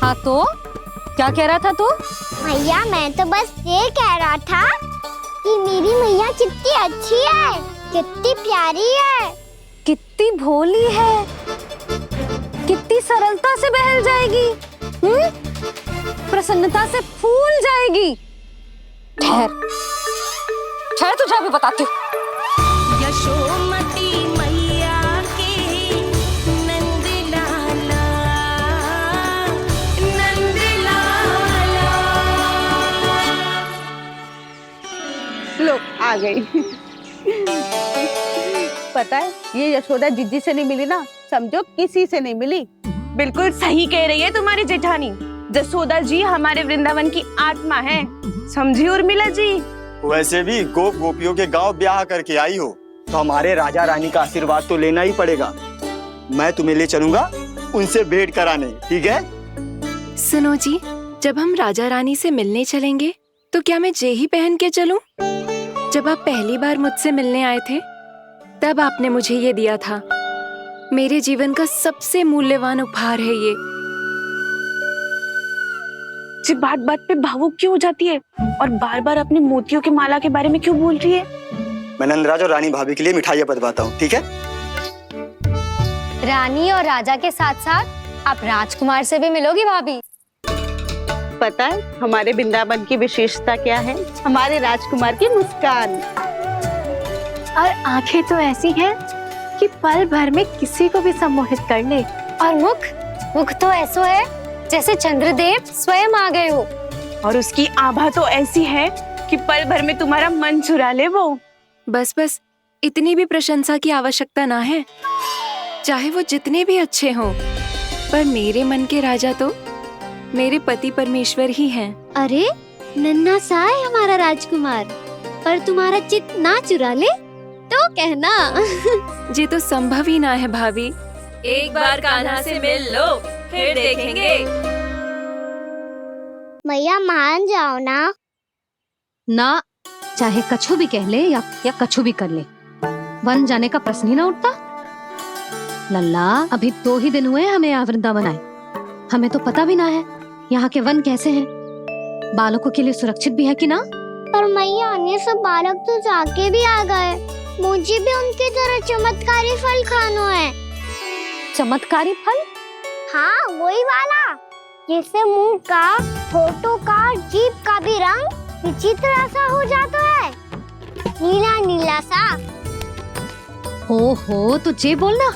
हाँ, तो क्या कह रहा था तू? मैया, मैं तो बस ये कह रहा था कि मेरी मैया कितनी अच्छी है, कितनी प्यारी है, कितनी भोली है, कितनी सरलता से बहल जाएगी, प्रसन्नता से फूल जाएगी। ठहर ठहर, तुझे अभी बताती हूँ। यशोमती मैया के नंद लाला, नंद लाला। लो, आ गई। पता है, ये यशोदा जिज्जी से नहीं मिली ना, समझो किसी से नहीं मिली। बिल्कुल सही कह रही है तुम्हारी जेठानी। जसोदा जी हमारे वृंदावन की आत्मा है, समझी उर्मिला जी। वैसे भी गोप गोपियों के गांव ब्याह करके आई हो, तो हमारे राजा रानी का आशीर्वाद तो लेना ही पड़ेगा। मैं तुम्हें ले चलूंगा उनसे भेंट कराने, ठीक है? सुनो जी, जब हम राजा रानी से मिलने चलेंगे तो क्या मैं जे ही पहन के चलूं? जब आप पहली बार मुझसे मिलने आए थे, तब आपने मुझे ये दिया था। मेरे जीवन का सबसे मूल्यवान उपहार है ये। जी बात बात पे भावुक क्यों हो जाती है और बार बार अपनी मोतियों की माला के बारे में क्यों बोल रही है? मैं नंदराज और रानी भाभी के लिए मिठाइयाँ बंटवाता हूँ, ठीक है? रानी और राजा के साथ साथ आप राजकुमार से भी मिलोगी भाभी। पता है हमारे वृंदावन की विशेषता क्या है? हमारे राजकुमार की मुस्कान। और आंखें तो ऐसी हैं कि पल भर में किसी को भी सम्मोहित कर ले। और मुख तो ऐसा है जैसे चंद्रदेव स्वयं आ गए हो। और उसकी आभा तो ऐसी है कि पल भर में तुम्हारा मन चुरा ले वो। बस बस, इतनी भी प्रशंसा की आवश्यकता ना है। चाहे वो जितने भी अच्छे हों, पर मेरे मन के राजा तो मेरे पति परमेश्वर ही हैं। अरे, नन्हा सा है हमारा राजकुमार, पर तुम्हारा चित्त ना चुरा ले तो कहना। ये तो संभव ही ना है भाभी। एक बार कान्हा से मिल लो, फिर देखेंगे। मैया मान जाओ ना। ना, चाहे कछु भी कह ले या कछु भी कर ले, वन जाने का प्रश्न ही ना उठता। लल्ला, अभी 2 ही दिन हुए हमें यहाँ वृंदावन आए, हमें तो पता भी ना है यहाँ के वन कैसे हैं, बालकों के लिए सुरक्षित भी है कि ना। पर मैया ये सब बालक तो जाके भी आ गए, मुझे भी उनकी तरह चमत्कारी फल खाना है। चमत्कारी फल? हाँ, वही वाला जिससे मुंह का, होठों का, जीभ का भी रंग विचित्र सा हो जाता है, नीला नीला सा। हो तो जे बोलना,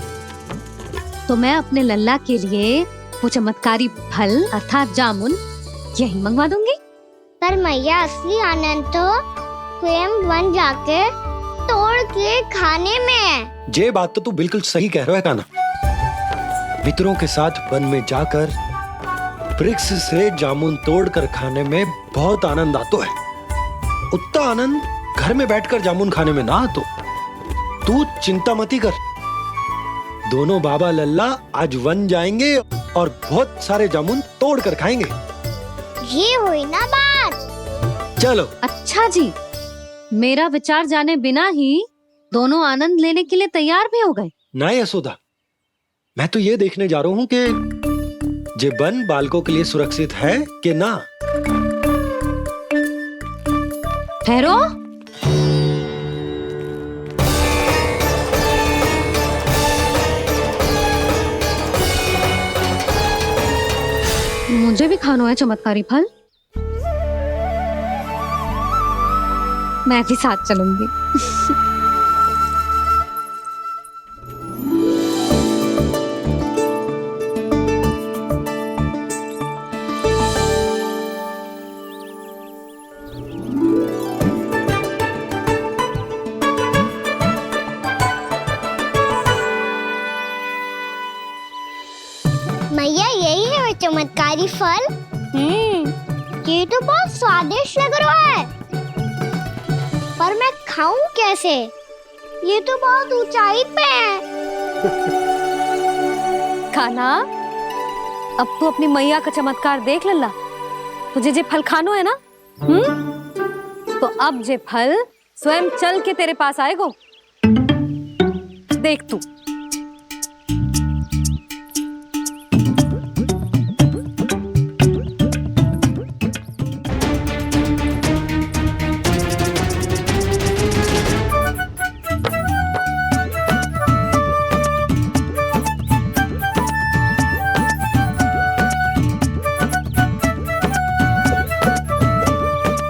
तो मैं अपने लल्ला के लिए वो चमत्कारी फल अर्थात जामुन यही मंगवा दूंगी। पर मैया असली आनंद तो स्वयं वन जाके तोड़ के खाने में है। ये बात तो तू बिल्कुल सही कह रहा है कान्हा। मित्रों के साथ वन में जाकर वृक्ष से जामुन तोड़कर खाने में बहुत आनंद आता है। उतना आनंद घर में बैठकर जामुन खाने में ना आतो। तू चिंता मती कर, दोनों बाबा लल्ला आज वन जाएंगे और बहुत सारे जामुन तोड़कर खाएंगे। ये हुई ना बात। चलो। अच्छा जी, मेरा विचार जाने बिना ही दोनों आनंद लेने के लिए तैयार भी हो गए। ना यशोदा, मैं तो ये देखने जा रहा हूँ कि ये वन बालकों के लिए सुरक्षित है कि ना। ठहरो, मुझे भी खाना है चमत्कारी फल, मैं भी साथ चलूंगी। मैया यही है वो चमत्कारी फल। ये तो बहुत स्वादिष्ट लग रहा है, पर मैं खाऊं कैसे? ये तो बहुत ऊंचाई पे है। खाना, अब तू अपनी मैया का चमत्कार देख लल्ला। तुझे जे फल खानो है ना, तो अब जे फल स्वयं चल के तेरे पास आएगो। देख तू।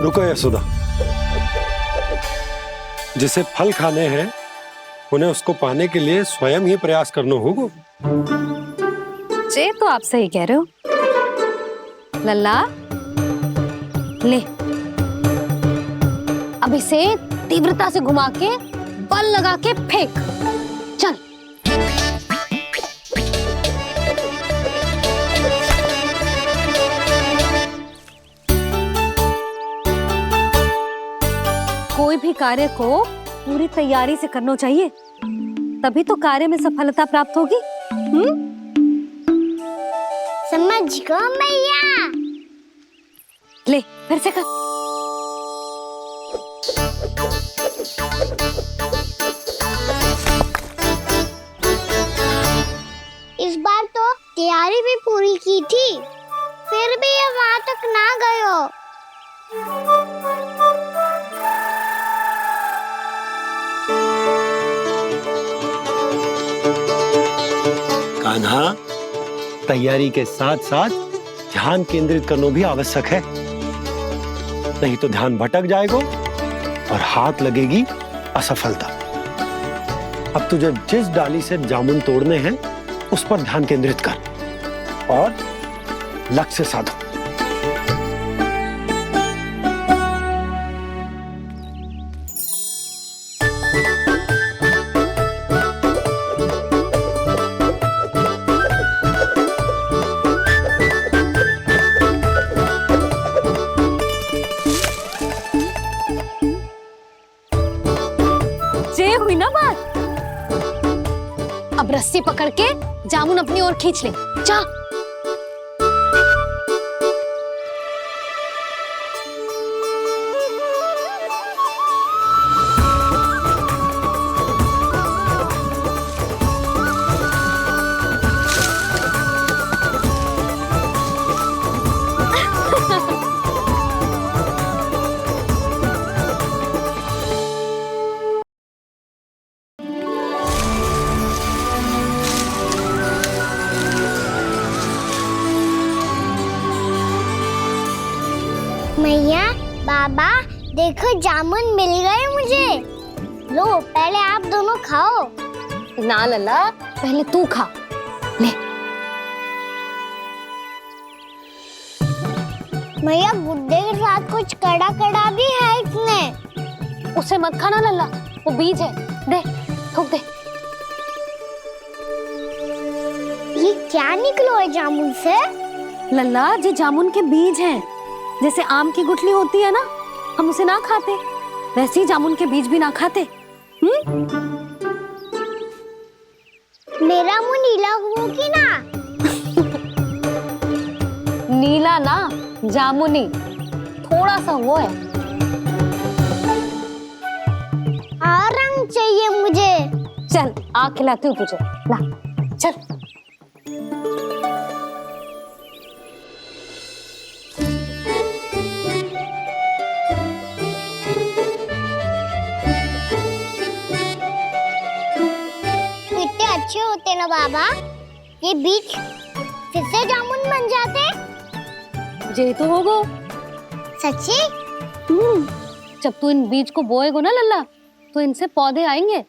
रुको यशोदा, जिसे फल खाने हैं उन्हें उसको पाने के लिए स्वयं ही प्रयास करना होगा। जे तो आप सही कह रहे हो लल्ला। ले, अब इसे तीव्रता से घुमा के बल लगा के फेंक। चल। कोई भी कार्य को पूरी तैयारी से करना चाहिए, तभी तो कार्य में सफलता प्राप्त होगी। समझ गो मैया। ले, फिर से कर। इस बार तो तैयारी भी पूरी की थी, फिर भी ये वहां तक ना गयो। कान्हा, तैयारी के साथ साथ ध्यान केंद्रित करना भी आवश्यक है, नहीं तो ध्यान भटक जाएगा और हाथ लगेगी असफलता। अब तुझे जिस डाली से जामुन तोड़ने हैं उस पर ध्यान केंद्रित कर और लक्ष्य साधो। रस्सी पकड़ के जामुन अपनी ओर खींच ले। जा। मैया, बाबा, देखो जामुन मिल गए मुझे। लो, पहले आप दोनों खाओ। ना लल्ला, पहले तू खा ले। मैया, गुड्डे के साथ कुछ कड़ा कड़ा भी है इसमें। उसे मत खाना लल्ला, वो बीज है। दे, थूक दे। ये क्या निकलो है जामुन से? लल्ला, ये जामुन के बीज हैं। जैसे आम की गुठली होती है ना, हम उसे ना खाते, वैसे ही जामुन के बीज भी ना खाते। मेरा मुंह नीला हुआ कि ना? नीला ना, जामुनी, थोड़ा सा वो है। और रंग चाहिए मुझे। चल, आ खिलाती हूँ तुझे। ला, चल। अच्छे होते ना बाबा, ये बीज फिर से जामुन बन जाते। जे तो होगो। सच्ची? जब तू इन बीज को बोएगो ना लल्ला, तो इनसे पौधे आएंगे।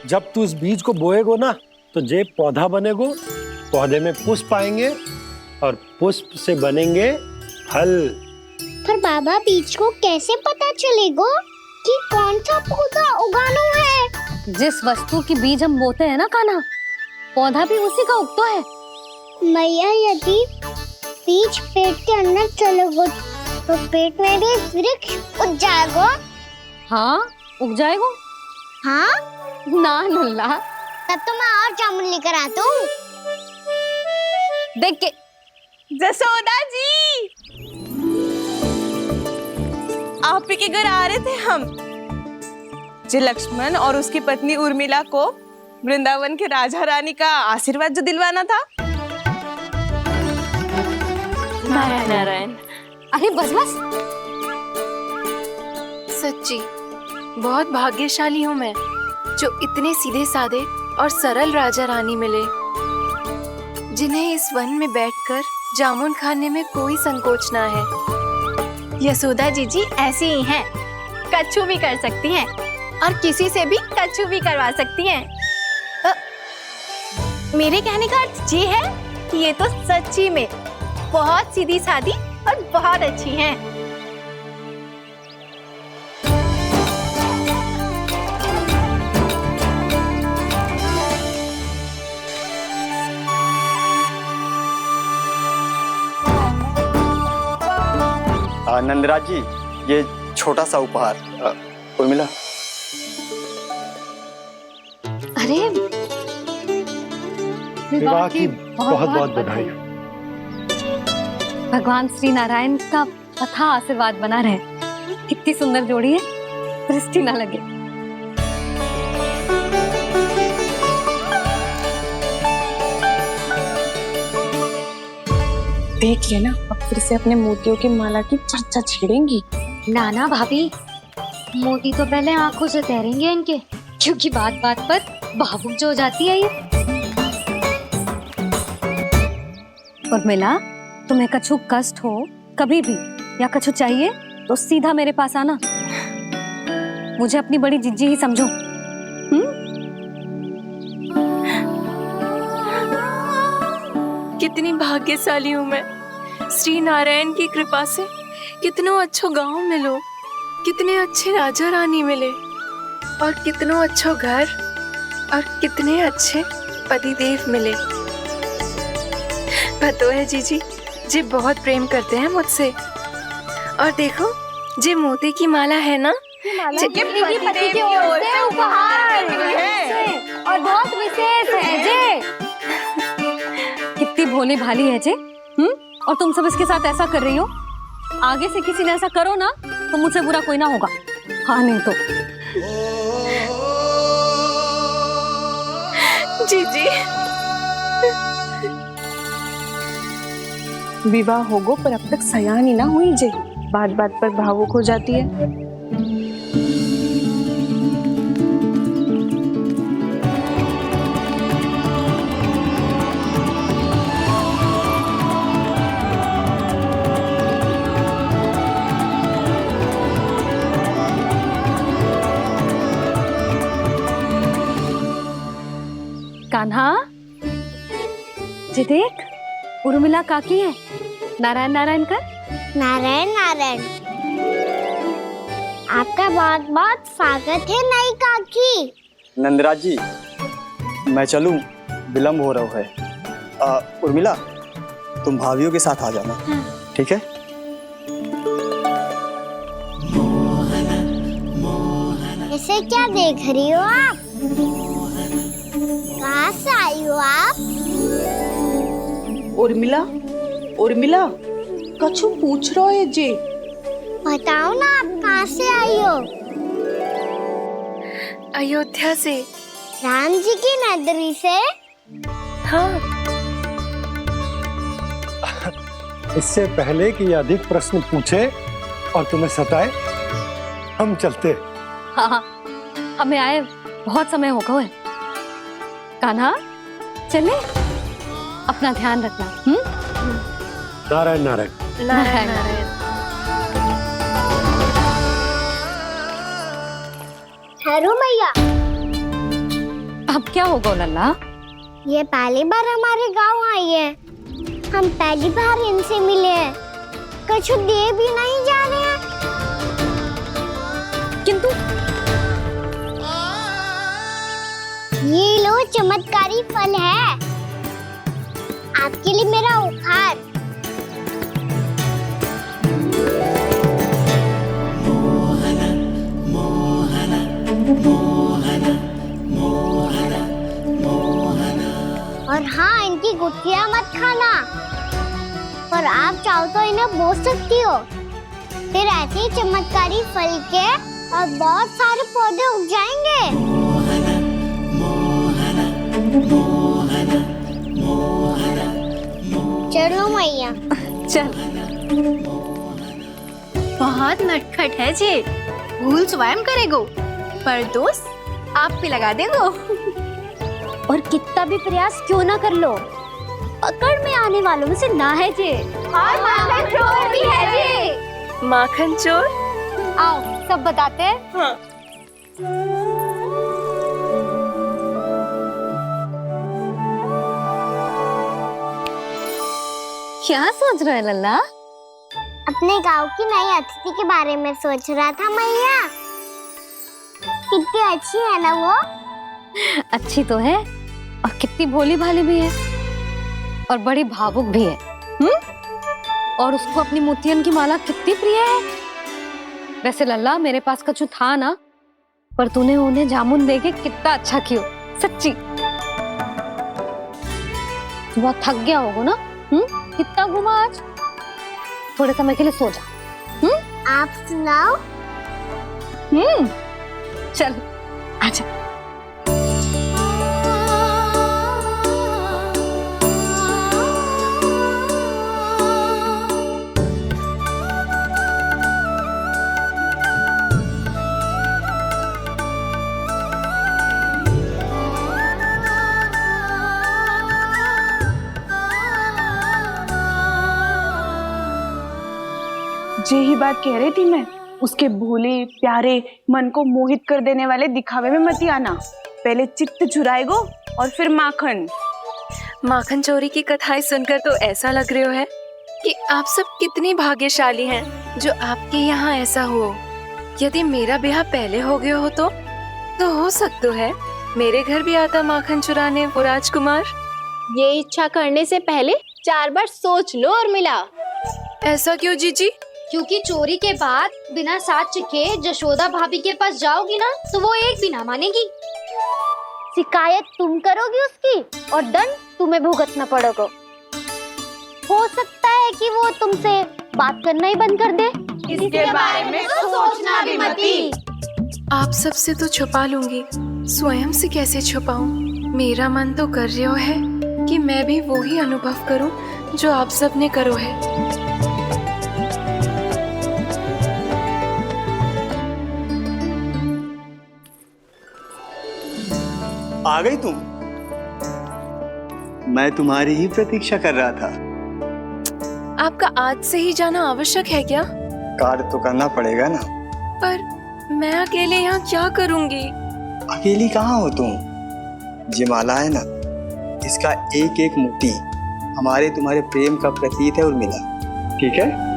जब तू इस बीज को बोएगो ना, तो जे पौधा बनेगो, पौधे में पुष्प आएंगे और पुष्प से बनेंगे फल। पर बाबा, बीज को कैसे पता चलेगा कि कौन सा पौधा उगाना है? जिस वस्तु की बीज हम बोते हैं ना कान्हा, पौधा भी उसी का उगता है। मैया, यदि बीज पेट के अंदर चलेगा, तो पेट में भी वृक्ष उग जाएगा। हाँ, उग जाएगा। हाँ? ना लल्ला, तब तो मैं और जामुन लेकर आता हूँ। देख के। जसोदा जी, आप ही के घर आ रहे थे हम। जी, लक्ष्मण और उसकी पत्नी उर्मिला को वृंदावन के राजा रानी का आशीर्वाद जो दिलवाना था। नारायण नारायण। अरे बस बस। सच्ची बहुत भाग्यशाली हूँ मैं, जो इतने सीधे साधे और सरल राजा रानी मिले, जिन्हें इस वन में बैठकर जामुन खाने में कोई संकोच ना है। यशोदा जीजी ऐसी ही हैं, कच्छू भी कर सकती हैं और किसी से भी कच्छू भी करवा सकती हैं। मेरे कहने का अर्थ ये है कि ये तो सच्ची में बहुत सीधी सादी और बहुत अच्छी हैं। नंदराज जी, ये छोटा सा उपहार। उर्मिला। अरे, विवाह की बहुत बहुत बधाई। भगवान श्री नारायण का अथाह आशीर्वाद बना रहे। कितनी सुंदर जोड़ी है, दृष्टि ना लगे। देख लेना, अब फिर से अपने मोतियों की माला की चर्चा छेड़ेंगी। नाना भाभी, मोती तो पहले आंखों से तैरेंगे इनके, क्योंकि बात बात पर भावुक जो हो जाती है ये। उर्मिला, तुम्हें कछु कष्ट हो कभी भी या कछु चाहिए तो सीधा मेरे पास आना। मुझे अपनी बड़ी जिज्जी ही समझो। कितनी भाग्यशाली हूँ मैं, श्री नारायण की कृपा से कितनों अच्छो गांव मिलो, कितने अच्छे राजा रानी मिले और कितनो अच्छो घर और कितने अच्छे पतिदेव मिले। पतो है जीजी, जी बहुत प्रेम करते हैं मुझसे। और देखो, जी मोती की माला है ना, पति की ओर से उपहार है और बहुत विशेष है जे। कितनी भोली भाली है जे। और तुम सब इसके साथ ऐसा कर रही हो। आगे से किसी ने ऐसा करो ना तो मुझसे बुरा कोई ना होगा। हाँ नहीं तो जीजी। विवाह होगो पर अब तक सयान ही ना हुई जे। बात बात पर भावुक हो जाती है। कान्हा, जी देख, उर्मिला काकी है। नारायण नारायण कर। नारायण नारायण। आपका बहुत बहुत स्वागत है नई काकी। नंदराज जी, मैं चलूं, विलम्ब हो रहा है। उर्मिला, तुम भाभियों के साथ आ जाना। ठीक है? इसे क्या देख रही हो आप? कहाँ से आई हो आप? उर्मिला, उर्मिला, कछु पूछ रहा है जे। बताओ ना आप कहाँ से आई हो? अयोध्या से। राम जी की नगरी से? हाँ। इससे पहले कि अधिक प्रश्न पूछे और तुम्हें सताए, हम चलते। हाँ, हमें आए बहुत समय हो गया है। कान्हा, चले, अपना ध्यान रखना। नारायण नारायण। नारायण नारायण। ठहरो मैया। अब क्या होगा लल्ला? ये पहली बार हमारे गांव आई है। हम पहली बार इनसे मिले हैं। कुछ दे भी नहीं जा रहे हैं। किंतु ये लो, चमत्कारी फल है आपके लिए मेरा उपहार। और हाँ, इनकी गुठलियां मत खाना। और आप चाहो तो इन्हें बो सकती हो। फिर ऐसे ही चमत्कारी फल के और बहुत सारे पौधे उग जाएंगे। चलो मैया। चल। बहुत नटखट है जे। भूल स्वयं करेगो पर दोष आप पे लगा देगो। और कितना भी प्रयास क्यों ना कर लो, पकड़ में आने वालों में से ना है जे। और माखन चोर भी है जे। माखन चोर? आओ सब बताते हैं। हाँ। क्या सोच रहे लल्ला? अपने गांव की नई अतिथि के बारे में सोच रहा था मैया। कितनी अच्छी है ना वो? अच्छी तो है और कितनी भोली भाली भी है और बड़ी भावुक भी है। और उसको अपनी मोतियन की माला कितनी प्रिय है। वैसे लल्ला, मेरे पास कछु था ना, पर तूने उन्हें जामुन देके कितना अच्छा किया। सच्ची बहुत थक गया होगा ना। कितना घुमा आज। थोड़े समय के लिए सो जा। आप सुनाओ। चल आजा। जे ही बात कह रही थी मैं, उसके भोले प्यारे मन को मोहित कर देने वाले दिखावे में मत आना। पहले चित्त चुराएगो और फिर माखन। माखन चोरी की कथाएं सुनकर तो ऐसा लग रहा है कि आप सब कितनी भाग्यशाली हैं जो आपके यहाँ ऐसा हो। यदि मेरा ब्याह पहले हो गया हो तो हो सकता है मेरे घर भी आता माखन चुराने वो राजकुमार। ये इच्छा करने से पहले 4 बार सोच लो उर्मिला। ऐसा क्यों जीजी? क्योंकि चोरी के बाद बिना साथ के जशोदा भाभी के पास जाओगी ना तो वो एक भी ना मानेगी। शिकायत तुम करोगी उसकी और दंड तुम्हें भुगतना पड़ेगा। हो सकता है कि वो तुमसे बात करना ही बंद कर दे। इसके बारे में तो सोचना भी मती। आप सबसे तो छुपा लूंगी, स्वयं से कैसे छुपाऊं? मेरा मन तो कर रहा है कि मैं भी वो ही अनुभव करूं जो आप सब ने करो है। आ गई तुम? मैं तुम्हारी ही प्रतीक्षा कर रहा था। आपका आज से ही जाना आवश्यक है क्या? कार्य तो करना पड़ेगा ना। पर मैं अकेले यहाँ क्या करूँगी? अकेली कहाँ हो तुम? ये माला है ना, इसका एक एक मोती हमारे तुम्हारे प्रेम का प्रतीक है उर्मिला, ठीक है?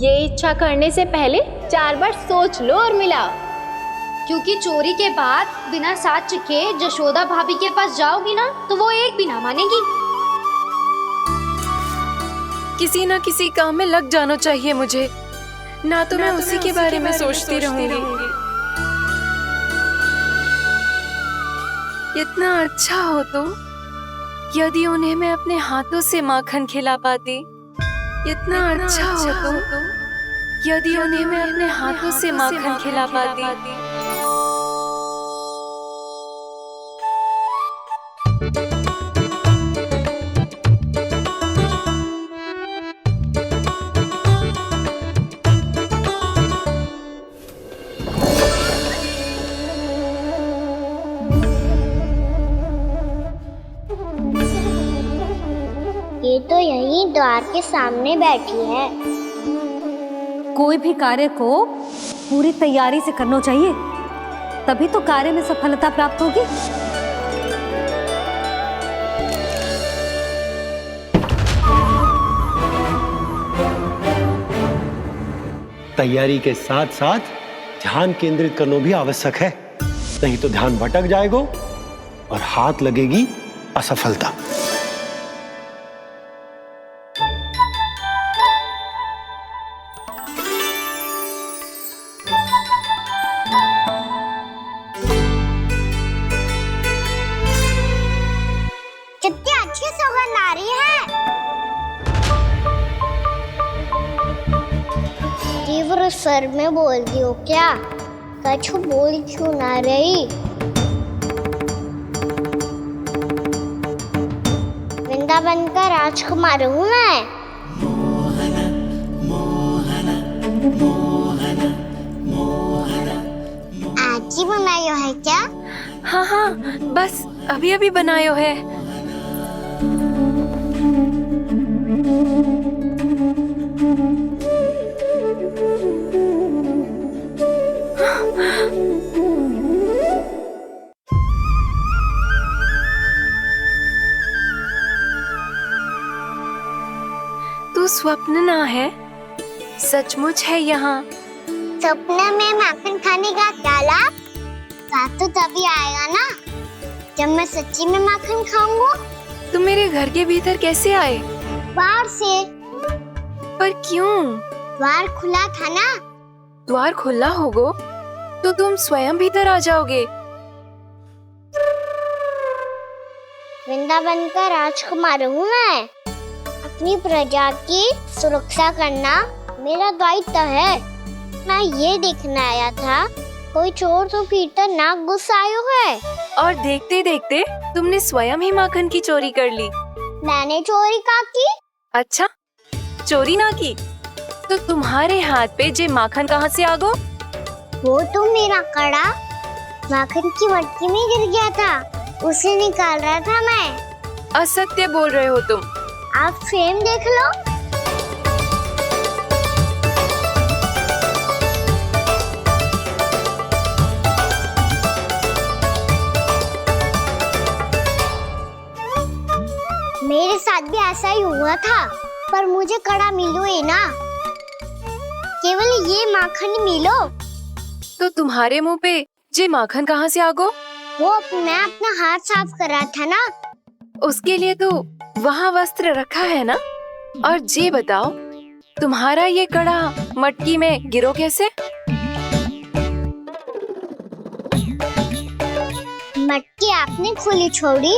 ये इच्छा करने से पहले 4 बार सोच लो उर्मिला। क्योंकि चोरी के बाद बिना साथ के जशोदा भाभी के पास जाओगी ना तो वो एक भी ना मानेगी। किसी न किसी काम में लग जाना चाहिए मुझे, ना तो मैं उसी के बारे में सोचती रहूंगी। इतना अच्छा हो तो यदि उन्हें मैं अपने हाथों से माखन खिला पाती। इतना अच्छा हो तो यदि उन्हें मैं अपने हाथों से माखन खिला पाती। ये तो यहीं द्वार के सामने बैठी है। कोई भी कार्य को पूरी तैयारी से करना चाहिए, तभी तो कार्य में सफलता प्राप्त होगी। तैयारी के साथ साथ ध्यान केंद्रित करना भी आवश्यक है, नहीं तो ध्यान भटक जाएगा और हाथ लगेगी असफलता। कितनी अच्छी सुगंध आ रही है। तीव्र स्वर में बोल दी हो क्या? कछु बोल क्यों ना रही? वृंदावन का राजकुमार हूँ मैं। आज ही बनायो है क्या? हाँ हाँ, बस अभी अभी बनायो है। तू स्वप्न ना है, सचमुच है यहाँ। सपने में माखन खाने का क्या लाभ? रात तो तभी आएगा ना जब मैं सच्ची में माखन खाऊंगा। तुम मेरे घर के भीतर कैसे आए? बाहर से। पर क्यों? द्वार खुला था ना। द्वार खुला होगा तो तुम स्वयं भीतर आ जाओगे। वृंदावन का राजकुमार हूँ मैं। अपनी प्रजा की सुरक्षा करना मेरा दायित्व है। मैं ये देखने आया था कोई चोर तो कीर्तन ना घुस आयो है। और देखते देखते तुमने स्वयं ही माखन की चोरी कर ली। मैंने चोरी का की? अच्छा, चोरी ना की तो तुम्हारे हाथ पे जे माखन कहाँ से आ गो? वो तो मेरा कड़ा माखन की मटकी में गिर गया था, उसे निकाल रहा था मैं। असत्य बोल रहे हो तुम। आप स्वयं देख लो। साथ भी ऐसा ही हुआ था, पर मुझे कड़ा मिलो ही ना, केवल ये माखन मिलो। तो तुम्हारे मुंह पे ये माखन कहाँ से आ गो? वो मैं अपना हाथ साफ कर रहा था ना। उसके लिए तो वहाँ वस्त्र रखा है ना। और ये बताओ, तुम्हारा ये कड़ा मटकी में गिरो कैसे? मटकी आपने खुली छोड़ी,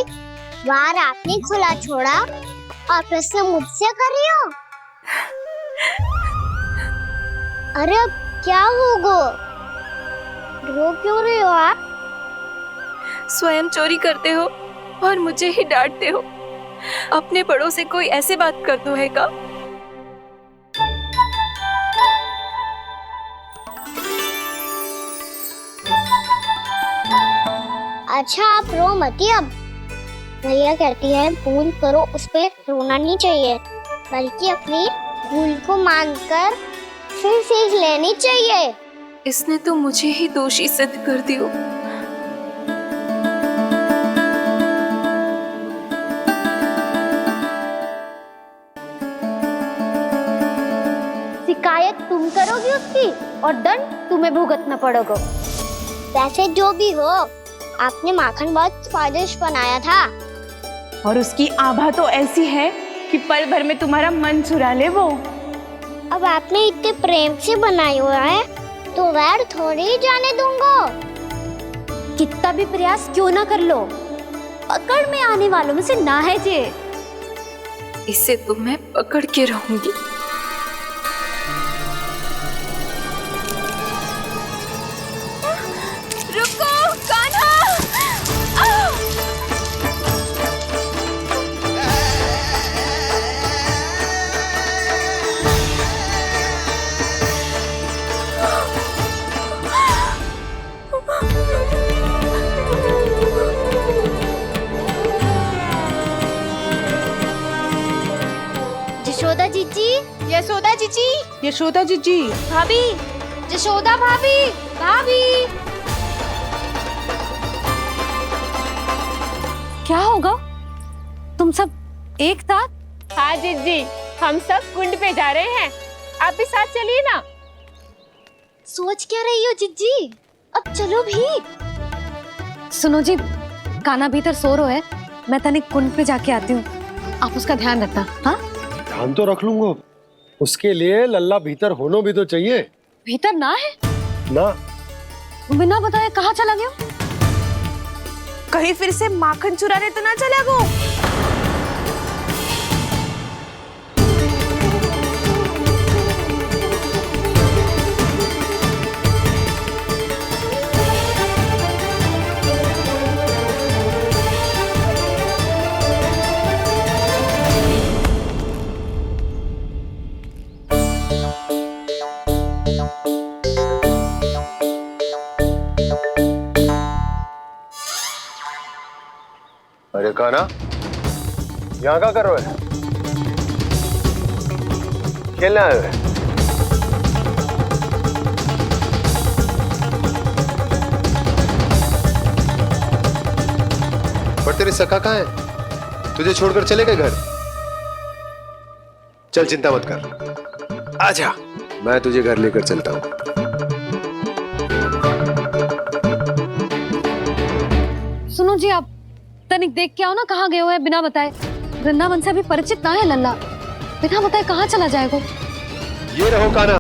वार आपने खुला छोड़ा, और प्रश्न मुझसे कर रही हो? अरे अब क्या होगा? रो क्यों रहे हो आप? स्वयं चोरी करते हो और मुझे ही डांटते हो। अपने बड़ों से कोई ऐसे बात कर दो है का? अच्छा आप रो मती अब। भैया कहती है भूल करो, उस पे रोना नहीं चाहिए, बल्कि अपनी भूल को मानकर फिर सीख लेनी चाहिए। इसने तो मुझे ही दोषी सिद्ध कर दियो। शिकायत तुम करोगी उसकी और दंड तुम्हें भुगतना पड़ेगा। वैसे जो भी हो, आपने माखन बहुत स्वादिष्ट बनाया था। और उसकी आभा तो ऐसी है कि पल भर में तुम्हारा मन चुरा ले वो। अब आपने इतने प्रेम से बनाई हुआ है तो वैर थोड़ी ही जाने दूंगा। कितना भी प्रयास क्यों ना कर लो, पकड़ में आने वालों में से ना है जे। इसे तो मैं पकड़ के रहूंगी। रुको कान्हा! यशोदा जीजी, यशोदा जीजी, यशोदा जीजी, भाभी, यशोदा भाभी, भाभी। क्या होगा? तुम सब एक साथ? हाँ जीजी, हम सब कुंड पे जा रहे हैं, आप भी साथ चलिए ना। सोच क्या रही हो जीजी? अब चलो भी। सुनो जी, कान्हा भीतर सो रहा है, मैं तनिक कुंड पे जाके आती हूँ, आप उसका ध्यान रखना। हाँ, ध्यान तो रख लूंगा, उसके लिए लल्ला भीतर होना भी तो चाहिए। भीतर ना है ना? बिना बताए कहाँ चला गया? कहीं फिर से माखन चुराने तो ना चला गो। अरे कान्हा, यहाँ क्या कर रहे हो? खेलने आए हुए? पर तेरे सखा कहाँ है? तुझे छोड़कर चले गए घर? चल चिंता मत कर, आजा, मैं तुझे घर लेकर चलता हूँ। सुनो जी, आप तनिक देख के आओ ना, कहाँ गए हुए हैं बिना बताए। वृंदावन से अभी परिचित ना है लल्ला, बिना बताए कहाँ चला जाएगा? ये रहो कान्हा।